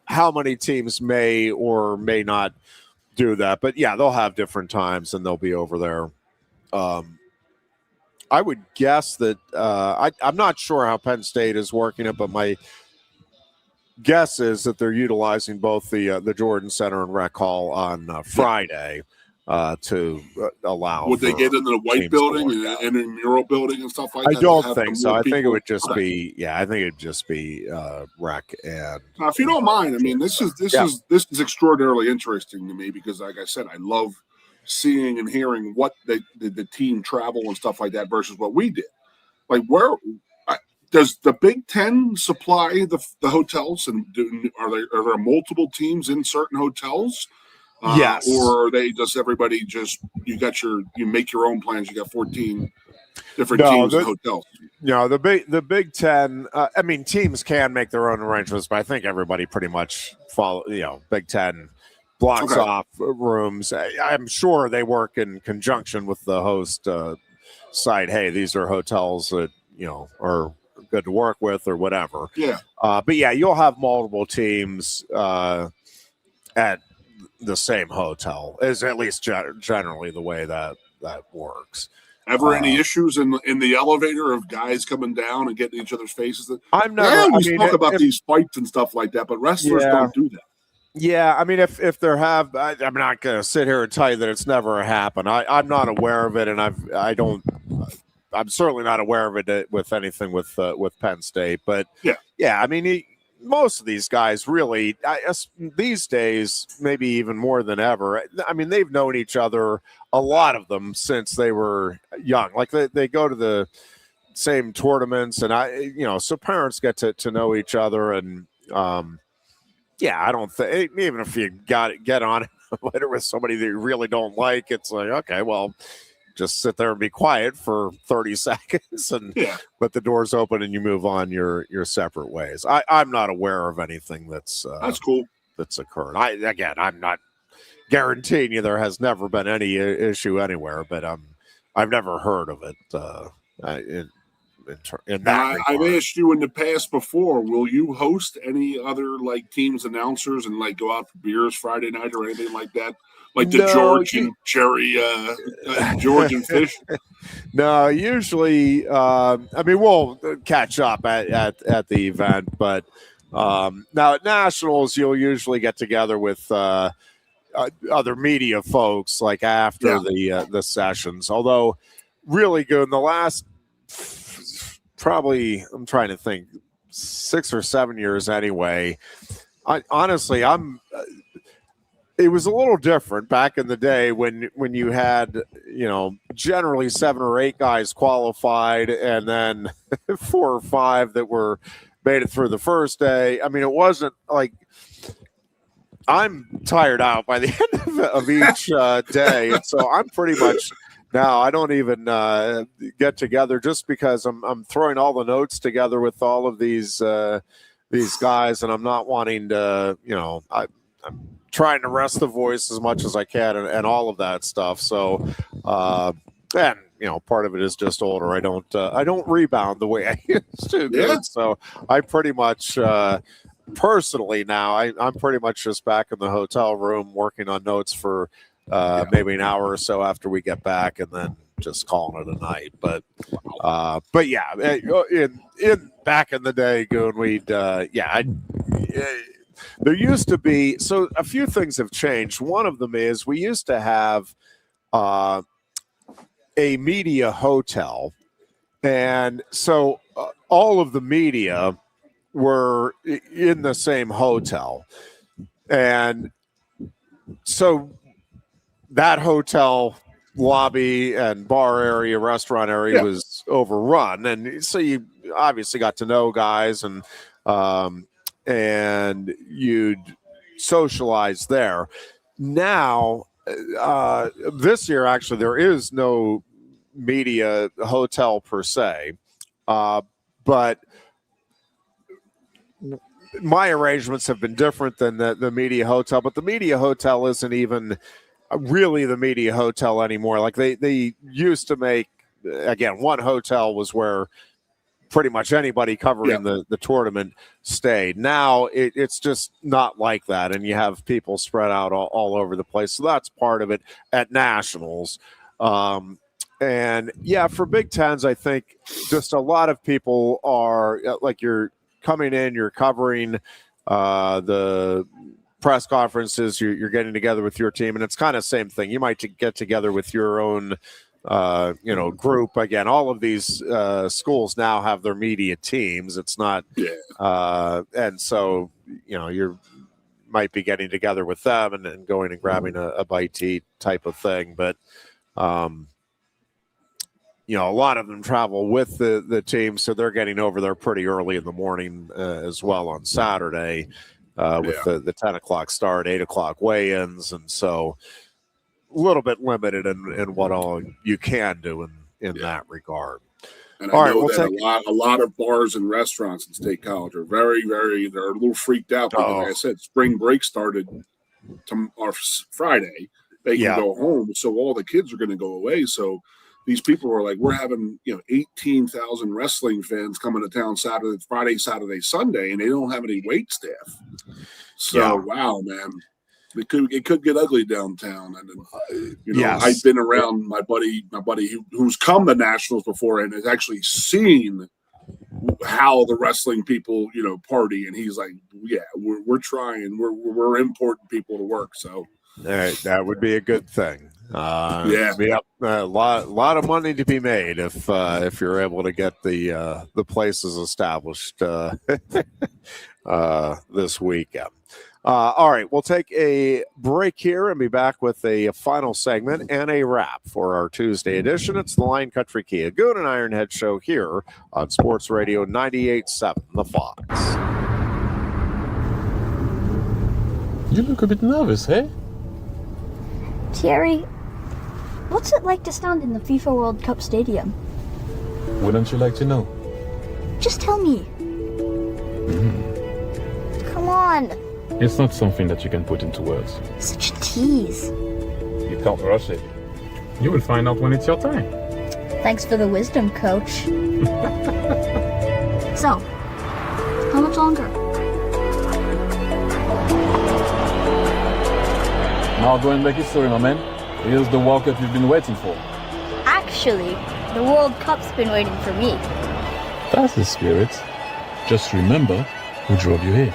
how many teams may or may not do that, but yeah, they'll have different times and they'll be over there. I would guess that I'm not sure how Penn State is working it, but my guess is that they're utilizing both the Jordan Center and Rec Hall on Friday to allow. Would they get into the white building and in mural building and stuff like that? I don't think so. I think it would just be I think it'd just be Rec and. Now, if you don't mind, I mean, this is extraordinarily interesting to me because, like I said, I love seeing and hearing what the team travel and stuff like that versus what we did. Like, where does the Big Ten supply the hotels, and are there multiple teams in certain hotels? Yes. Or are they just everybody you make your own plans? You got 14 different teams and hotels. No, the Big Ten. I mean, teams can make their own arrangements, but I think everybody pretty much follow. Big Ten blocks off rooms. I'm sure they work in conjunction with the host site. Hey, these are hotels that are good to work with or whatever. Yeah. But yeah, you'll have multiple teams at the same hotel. Is at least generally the way that works. Ever any issues in the elevator of guys coming down and getting each other's faces? I'm not. I always talk about these fights and stuff like that, but wrestlers don't do that. Yeah, I mean, if there have, I'm not going to sit here and tell you that it's never happened. I'm not aware of it, and I'm certainly not aware of it with anything with Penn State. But yeah, I mean, most of these guys really, these days, maybe even more than ever. I mean, they've known each other, a lot of them, since they were young. Like they go to the same tournaments, and so parents get to know each other, and yeah, I don't think even if you get on it later with somebody that you really don't like, it's like, okay, well, just sit there and be quiet for 30 seconds and let the doors open and you move on your separate ways. I'm not aware of anything that's cool that's occurred. I'm not guaranteeing you there has never been any issue anywhere, but I've never heard of it. In that I've asked you in the past before, will you host any other teams announcers and go out for beers Friday night or anything like that? Like the George and Jerry, George and Fish? No, usually, we'll catch up at the event, but now at Nationals, you'll usually get together with other media folks after the sessions. Although, really good in the last probably, I'm trying to think, 6 or 7 years anyway. Honestly, it was a little different back in the day when you had, generally 7 or 8 guys qualified and then 4 or 5 that made it through the first day. I mean, it wasn't like I'm tired out by the end of each day. And so I'm pretty much now I don't even get together just because I'm throwing all the notes together with all of these guys, and I'm not wanting to, I'm trying to rest the voice as much as I can and all of that stuff. So, and part of it is just older. I don't rebound the way I used to. Yeah. So I pretty much personally now I'm pretty much just back in the hotel room working on notes for maybe an hour or so after we get back, and then just calling it a night. But yeah, in back in the day, Goon, we'd there used to be, so a few things have changed. One of them is we used to have a media hotel, and so all of the media were in the same hotel, and so that hotel lobby and bar area, restaurant area was overrun, and so you obviously got to know guys, and you'd socialize there. Now, this year, actually, there is no media hotel per se, but my arrangements have been different than the media hotel, but the media hotel isn't even really the media hotel anymore. Like they used to make, again, one hotel was where pretty much anybody covering the tournament stayed. Now it's just not like that, and you have people spread out all over the place. So that's part of it at Nationals. And yeah, for Big Tens, I think just a lot of people are like, you're coming in, you're covering the press conferences, you're getting together with your team, and it's kind of same thing. You might get together with your own group. Again, all of these schools now have their media teams. It's not, and so you might be getting together with them and going and grabbing a bite to eat type of thing. But a lot of them travel with the team, so they're getting over there pretty early in the morning as well on Saturday with the 10 o'clock start, 8 o'clock weigh-ins, and so a little bit limited in what all you can do in that regard. And I know that a lot of bars and restaurants in State College are they're a little freaked out because, like I said, spring break started Friday. They can go home, so all the kids are going to go away. So these people are like, we're having 18,000 wrestling fans coming to town Friday, Saturday, Sunday, and they don't have any wait staff. So wow, man. It could get ugly downtown, and I've been around my buddy who's come to Nationals before and has actually seen how the wrestling people party, and he's like, we're trying, we're important people to work, so that would be a good thing. A lot of money to be made if you're able to get the places established this weekend. All right, we'll take a break here and be back with a final segment and a wrap for our Tuesday edition. It's the Lion Country Kia Goon and Ironhead show here on Sports Radio 98.7 The Fox. You look a bit nervous, hey? Thierry, what's it like to stand in the FIFA World Cup stadium? Wouldn't you like to know? Just tell me. Come on. It's not something that you can put into words. Such a tease. You can't rush it. You will find out when it's your time. Thanks for the wisdom, coach. So, how much longer? Now go and make history, my man. Here's the World Cup you've been waiting for. Actually, the World Cup's been waiting for me. That's the spirit. Just remember who drove you here.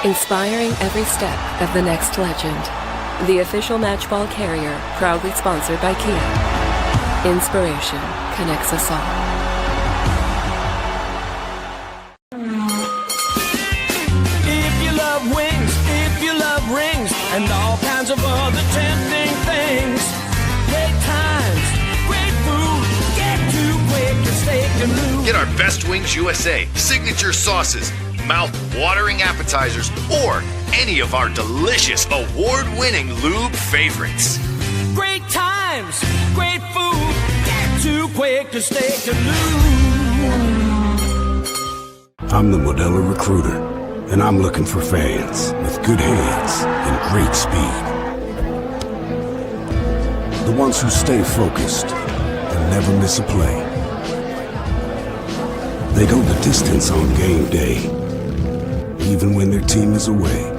Inspiring every step of the next legend. The official matchball carrier, proudly sponsored by Kia. Inspiration connects us all. If you love wings, if you love rings, and all kinds of other tempting things, great times, great food, get to Quaker Steak Lube. Get our Best Wings USA signature sauces, mouth-watering appetizers, or any of our delicious award-winning lube favorites. Great times, great food, get to Quaker Steak Lube. I'm the Modelo Recruiter, and I'm looking for fans with good hands and great speed. The ones who stay focused and never miss a play. They go the distance on game day, even when their team is away.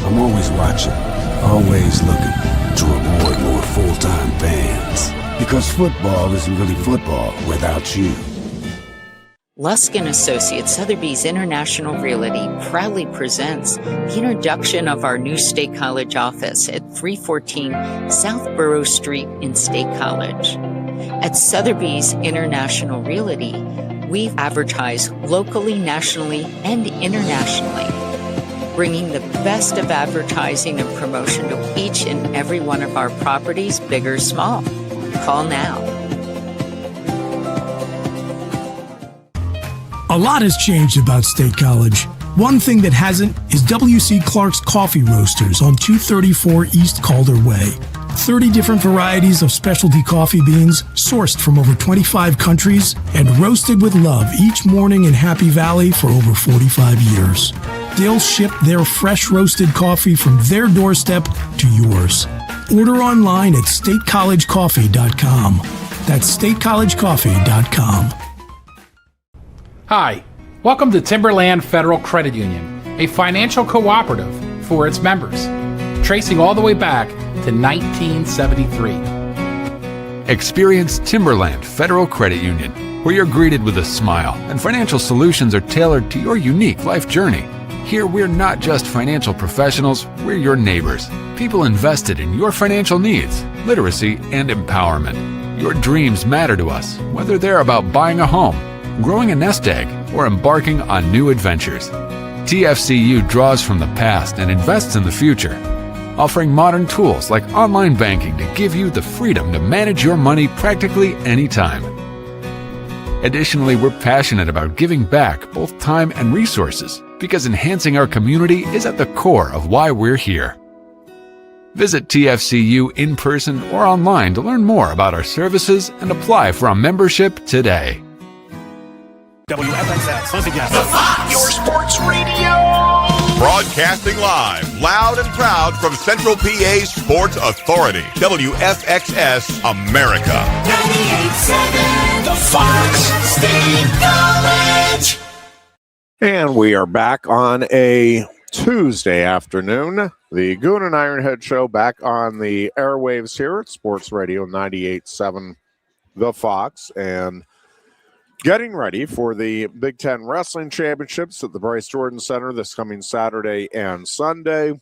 I'm always watching, always looking to reward more full-time fans. Because football isn't really football without you. Lusk & Associates Sotheby's International Realty proudly presents the introduction of our new State College office at 314 South Borough Street in State College. At Sotheby's International Realty, we advertise locally, nationally, and internationally, bringing the best of advertising and promotion to each and every one of our properties, big or small. Call now. A lot has changed about State College. One thing that hasn't is W.C. Clark's Coffee Roasters on 234 East Calder Way. 30 different varieties of specialty coffee beans sourced from over 25 countries and roasted with love each morning in Happy Valley for over 45 years. They'll ship their fresh roasted coffee from their doorstep to yours. Order online at statecollegecoffee.com. That's statecollegecoffee.com. Hi, welcome to Timberland Federal Credit Union, a financial cooperative for its members, tracing all the way back to 1973. Experience Timberland Federal Credit Union, where you're greeted with a smile and financial solutions are tailored to your unique life journey. Here, we're not just financial professionals, we're your neighbors, people invested in your financial needs, literacy, and empowerment. Your dreams matter to us, whether they're about buying a home, growing a nest egg, or embarking on new adventures. TFCU draws from the past and invests in the future, offering modern tools like online banking to give you the freedom to manage your money practically anytime. Additionally, we're passionate about giving back both time and resources because enhancing our community is at the core of why we're here. Visit TFCU in person or online to learn more about our services and apply for a membership today. WFXX, once again, the Fox, your sports radio. Broadcasting live, loud and proud from Central PA's Sports Authority, WFXS America. 98.7, the Fox State College. And we are back on a Tuesday afternoon. The Goon and Ironhead show back on the airwaves here at Sports Radio 98.7, the Fox, and getting ready for the Big Ten Wrestling Championships at the Bryce Jordan Center this coming Saturday and Sunday.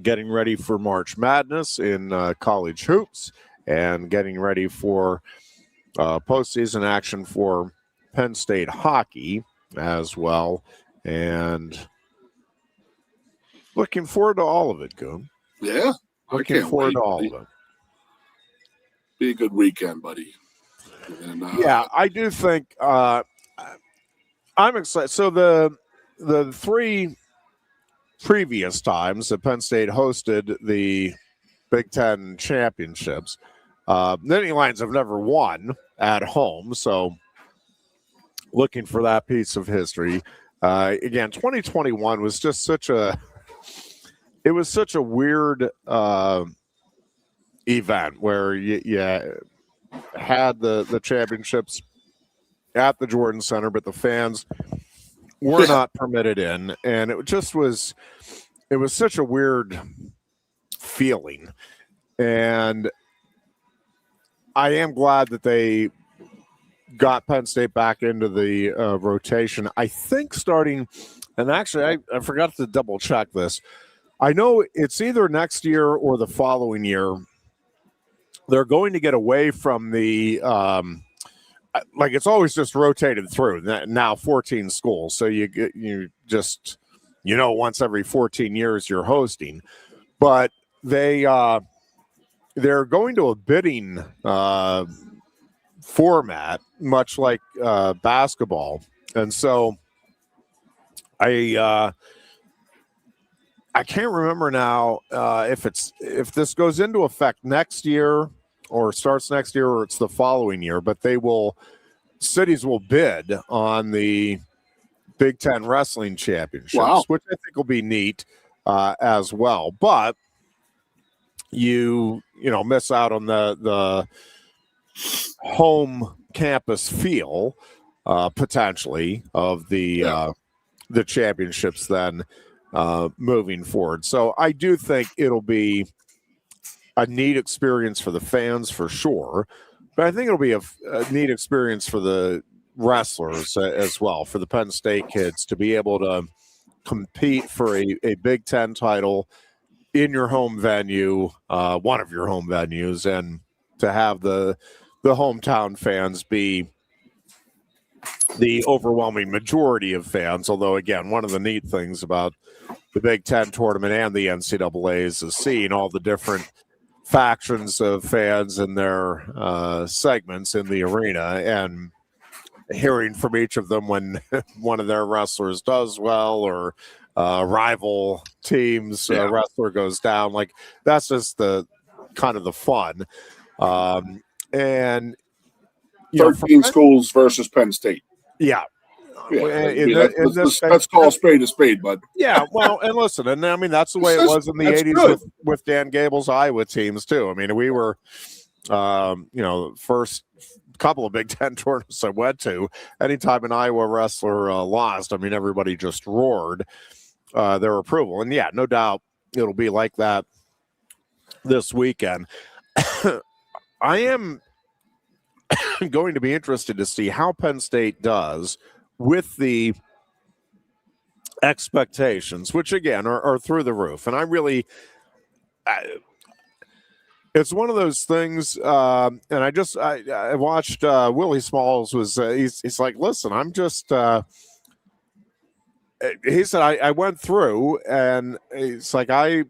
Getting ready for March Madness in college hoops and getting ready for postseason action for Penn State hockey as well. And looking forward to all of it, Goon. Yeah. Looking forward to all of it. Be a good weekend, buddy. And, yeah, I do think I'm excited. So the three previous times that Penn State hosted the Big Ten championships, the Nittany Lions have never won at home. So looking for that piece of history. Again, 2021 was just such a weird event where you had the championships at the Jordan Center, but the fans were not permitted in, and it was such a weird feeling. And I am glad that they got Penn State back into the rotation. I think starting, and actually I forgot to double check this. I know it's either next year or the following year. They're going to get away from the like it's always just rotated through now 14 schools. So you just once every 14 years you're hosting, but they're going to a bidding format, much like basketball. And so I can't remember now if this goes into effect next year or starts next year or it's the following year, but cities will bid on the Big Ten Wrestling Championships, which I think will be neat as well. But you miss out on the home campus feel potentially of the championships then moving forward. So I do think it'll be a neat experience for the fans for sure, but I think it'll be a neat experience for the wrestlers as well, for the Penn State kids to be able to compete for a Big Ten title in your home venue, one of your home venues, and to have the hometown fans be the overwhelming majority of fans. Although, again, one of the neat things about the Big Ten tournament and the NCAAs is seeing all the different factions of fans and their segments in the arena and hearing from each of them when one of their wrestlers does well or rival teams wrestler goes down. Like that's just the kind of the fun. And 13 schools versus Penn State. Yeah. Let's call a spade, bud. Yeah, well, and listen, and I mean that's the way it was in the 80s with Dan Gable's Iowa teams too. I mean, we were, first couple of Big Ten tournaments I went to. Anytime an Iowa wrestler lost, I mean, everybody just roared their approval. And yeah, no doubt it'll be like that this weekend. I am going to be interested to see how Penn State does with the expectations, which again are through the roof. And I really, it's one of those things. And I watched Willie Smalls was, he's like, listen, I'm just, he said, I went through and it's like, I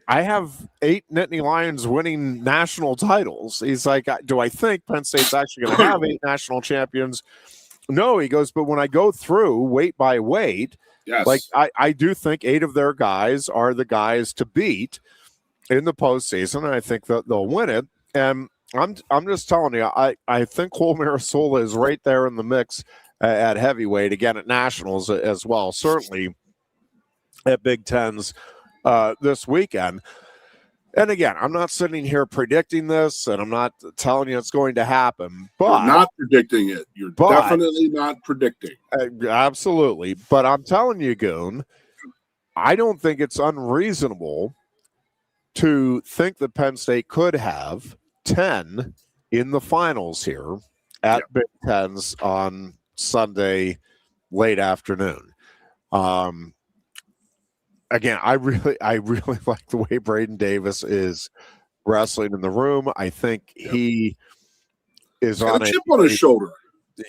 have 8 Nittany Lions winning national titles. He's like, do I think Penn State's actually going to have 8 national champions? No, he goes, but when I go through weight by weight, yes, like I do think 8 of their guys are the guys to beat in the postseason, and I think that they'll win it. And I'm just telling you, I think Cole Mirasola is right there in the mix at heavyweight, again at nationals as well, certainly at Big Tens this weekend. And again, I'm not sitting here predicting this, and I'm not telling you it's going to happen. But you're not predicting it. You're definitely not predicting. Absolutely. But I'm telling you, Goon, I don't think it's unreasonable to think that Penn State could have 10 in the finals here at Big Tens on Sunday late afternoon. Again, I really like the way Braden Davis is wrestling in the room. I think he is on a chip on his shoulder.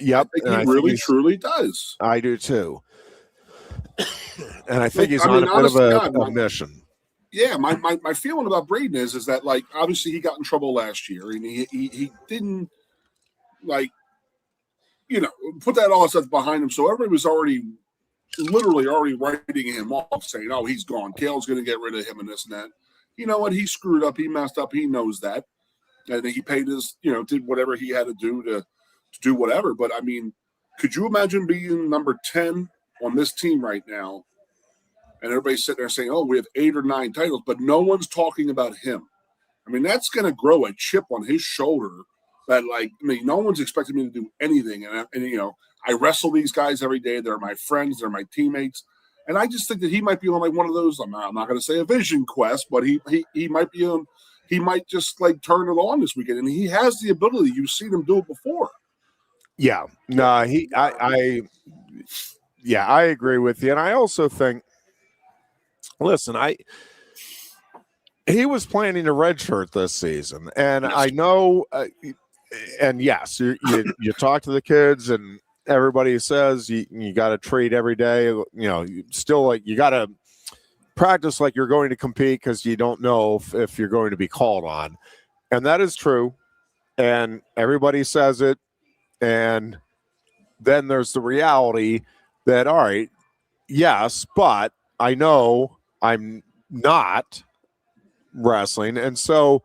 Yep, I think he truly does. I do too, and I think he's on a bit of a mission. Yeah, my feeling about Braden is that, like, obviously he got in trouble last year, and he didn't, like, put that all stuff behind him. So everybody was literally already writing him off, saying, oh, he's gone. Kale's going to get rid of him and this and that. You know what? He screwed up. He messed up. He knows that. And he paid his, did whatever he had to do to do whatever. But, I mean, could you imagine being number 10 on this team right now, and everybody's sitting there saying, oh, we have 8 or 9 titles, but no one's talking about him? I mean, that's going to grow a chip on his shoulder that, like, I mean, no one's expecting me to do anything. And I wrestle these guys every day. They're my friends. They're my teammates. And I just think that he might be on, like, one of those, I'm not going to say a vision quest, but he might be on, he might just, like, turn it on this weekend. And he has the ability. You've seen him do it before. Yeah. No, I agree with you. And I also think, listen, he was planning a redshirt this season. And yes. I know, and yes, you talk to the kids and everybody says you got to treat every day, still, like, you got to practice like you're going to compete because you don't know if you're going to be called on. And that is true. And everybody says it. And then there's the reality that, all right, yes, but I know I'm not wrestling. And so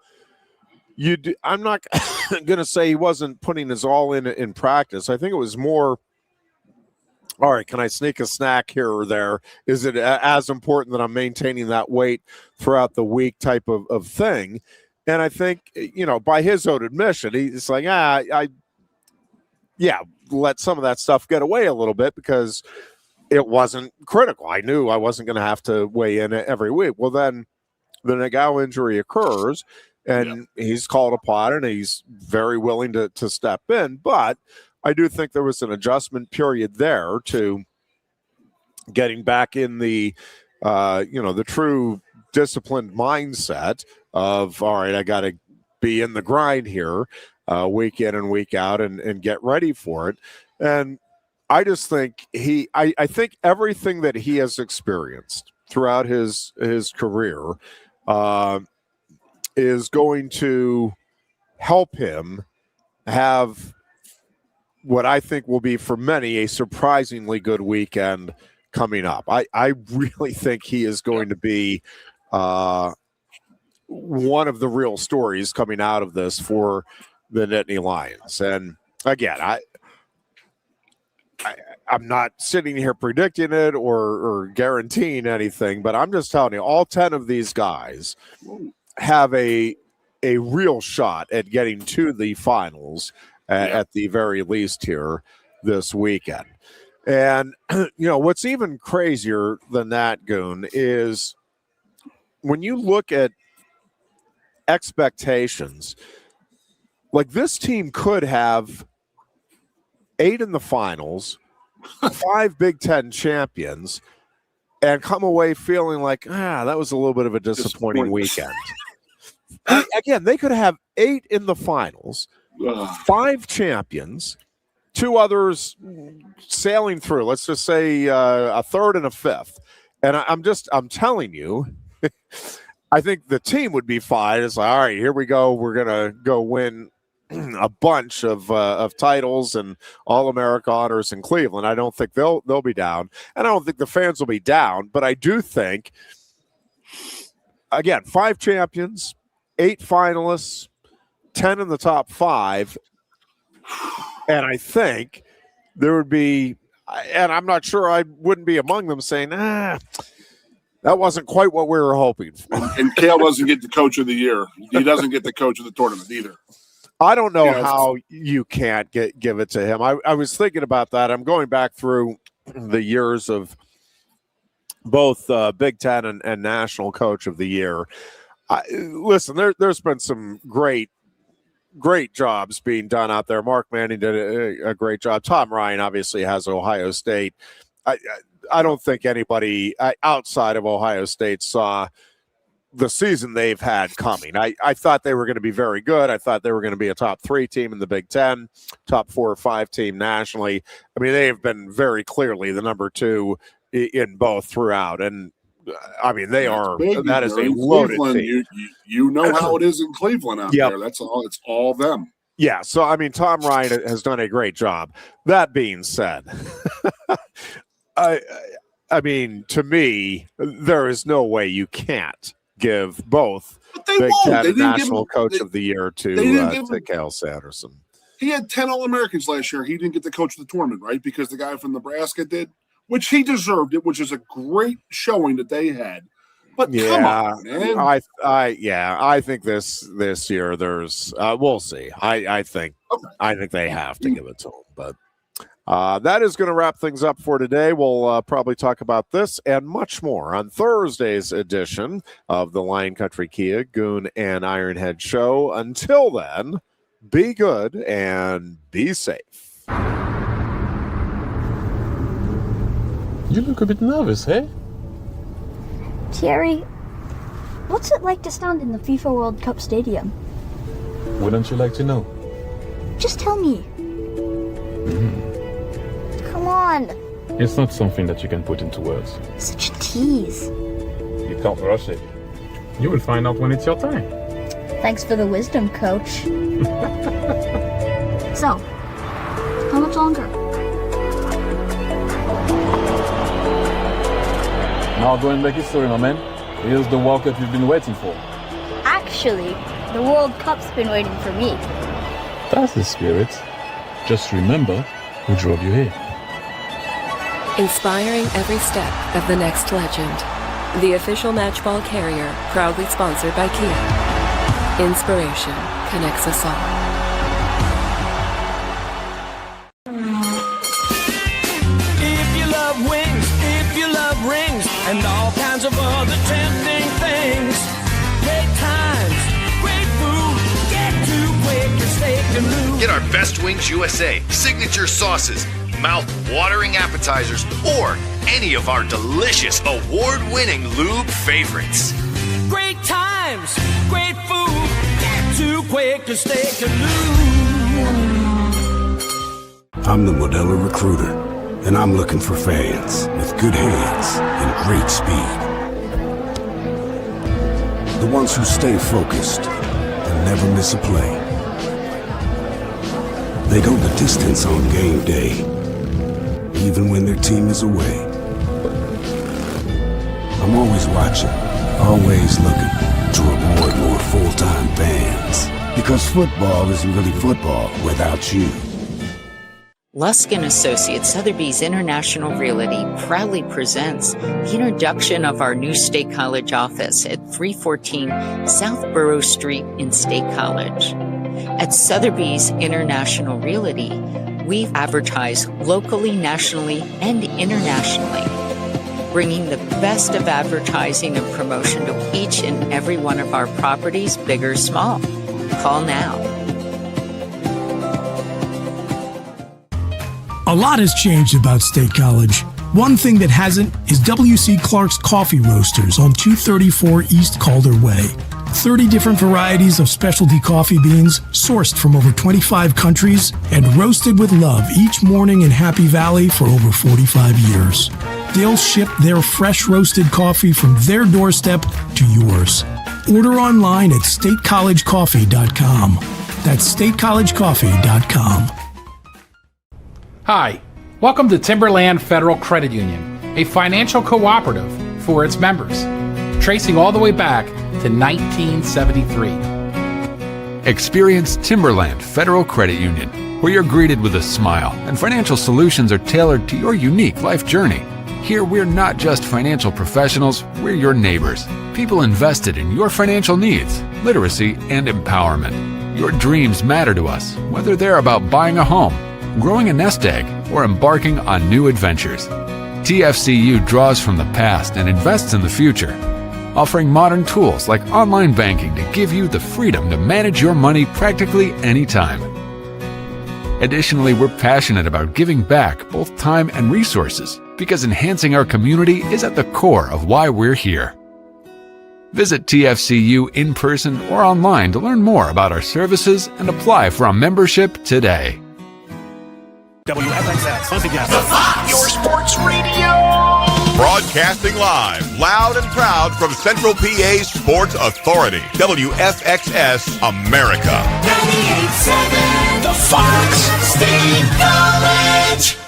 I'm not going to say he wasn't putting his all in practice. I think it was more, all right, can I sneak a snack here or there? Is it as important that I'm maintaining that weight throughout the week type of thing? And I think, by his own admission, he's like, let some of that stuff get away a little bit because it wasn't critical. I knew I wasn't going to have to weigh in every week. Well, then the Nagao injury occurs, and he's called upon, and he's very willing to step in. But I do think there was an adjustment period there to getting back in the, the true disciplined mindset of, all right, I got to be in the grind here week in and week out and get ready for it. And I just think I think everything that he has experienced throughout his career is going to help him have what I think will be for many a surprisingly good weekend coming up. I really think he is going to be one of the real stories coming out of this for the Nittany Lions. And again, I'm not sitting here predicting it or guaranteeing anything, but I'm just telling you, all 10 of these guys have a real shot at getting to the finals at the very least here this weekend. And, what's even crazier than that, Goon, is when you look at expectations, like this team could have 8 in the finals, 5 Big Ten champions, and come away feeling like, that was a little bit of a disappointing weekend. Again, they could have 8 in the finals, 5 champions, 2 others sailing through. Let's just say a third and a fifth. And I'm telling you, I think the team would be fine. It's like, all right, here we go. We're gonna go win a bunch of titles and All-America honors in Cleveland. I don't think they'll be down, and I don't think the fans will be down. But I do think, again, 5 champions, 8 finalists, 10 in the top 5, and I think there would be, and I'm not sure I wouldn't be among them saying, that wasn't quite what we were hoping for. And Kale doesn't get the coach of the year. He doesn't get the coach of the tournament either. I don't know how you can't give it to him. I was thinking about that. I'm going back through the years of both Big Ten and National Coach of the Year. Listen, there's been some great jobs being done out there. Mark Manning did a great job. Tom Ryan obviously has Ohio State. I don't think anybody outside of Ohio State saw the season they've had coming. I thought they were going to be very good. I thought they were going to be a top 3 team in the Big Ten, top 4 or 5 team nationally. I mean, they have been very clearly the number 2 in both throughout. And I mean, they are. That is a loaded team. You know how it is in Cleveland out there. That's all. It's all them. Yeah. So I mean, Tom Ryan has done a great job. That being said, I mean, to me, there is no way you can't give both Big Ten and National Coach of the Year to Cale Sanderson. He had 10 All-Americans last year. He didn't get the coach of the tournament, right? Because the guy from Nebraska did, which he deserved it, which is a great showing that they had. But come on, man. I think this year there's we'll see. I think they have to give it to him, but that is going to wrap things up for today. We'll probably talk about this and much more on Thursday's edition of the Lion Country Kia Goon and Ironhead Show. Until then, be good and be safe. You look a bit nervous, hey? Thierry, what's it like to stand in the FIFA World Cup stadium? Wouldn't you like to know? Just tell me. Come on. It's not something that you can put into words. Such a tease. You can't rush it. You will find out when it's your time. Thanks for the wisdom, Coach. So, how much longer? Now go and make history, my man. Here's the World Cup you've been waiting for. Actually, the World Cup's been waiting for me. That's the spirit. Just remember who drove you here. Inspiring every step of the next legend. The official matchball carrier, proudly sponsored by Kia. Inspiration connects us all. If you love wings, if you love rings, and all kinds of other tempting things, great times, great food, get to Quaker Steak Lube. Get our Best Wings USA signature sauces, mouth-watering appetizers, or any of our delicious award-winning lube favorites. Great times, great food, get to Quaker Steak Lube. I'm the Modelo Recruiter, and I'm looking for fans with good hands and great speed. The ones who stay focused and never miss a play. They go the distance on game day, even when their team is away. I'm always watching, always looking to reward more. Because football isn't really football without you. Lusk & Associates Sotheby's International Realty proudly presents the introduction of our new State College office at 314 South Borough Street in State College. At Sotheby's International Realty, we advertise locally, nationally, and internationally, bringing the best of advertising and promotion to each and every one of our properties, big or small. Call now. A lot has changed about State College. One thing that hasn't is W.C. Clark's Coffee Roasters on 234 East Calder Way. 30 different varieties of specialty coffee beans sourced from over 25 countries and roasted with love each morning in Happy Valley for over 45 years. They'll ship their fresh roasted coffee from their doorstep to yours. Order online at statecollegecoffee.com. That's statecollegecoffee.com. Hi, welcome to Timberland Federal Credit Union, a financial cooperative for its members, tracing all the way back to 1973. Experience Timberland Federal Credit Union, where you're greeted with a smile and financial solutions are tailored to your unique life journey. Here, we're not just financial professionals, we're your neighbors, people invested in your financial needs, literacy, and empowerment. Your dreams matter to us, whether they're about buying a home, growing a nest egg, or embarking on new adventures. TFCU draws from the past and invests in the future, offering modern tools like online banking to give you the freedom to manage your money practically anytime. Additionally, we're passionate about giving back both time and resources because enhancing our community is at the core of why we're here. Visit TFCU in person or online to learn more about our services and apply for a membership today. WFXX, once again, the Fox, your sports radio. Broadcasting live, loud and proud from Central PA's Sports Authority, WFXS America. 98.7, the Fox State College.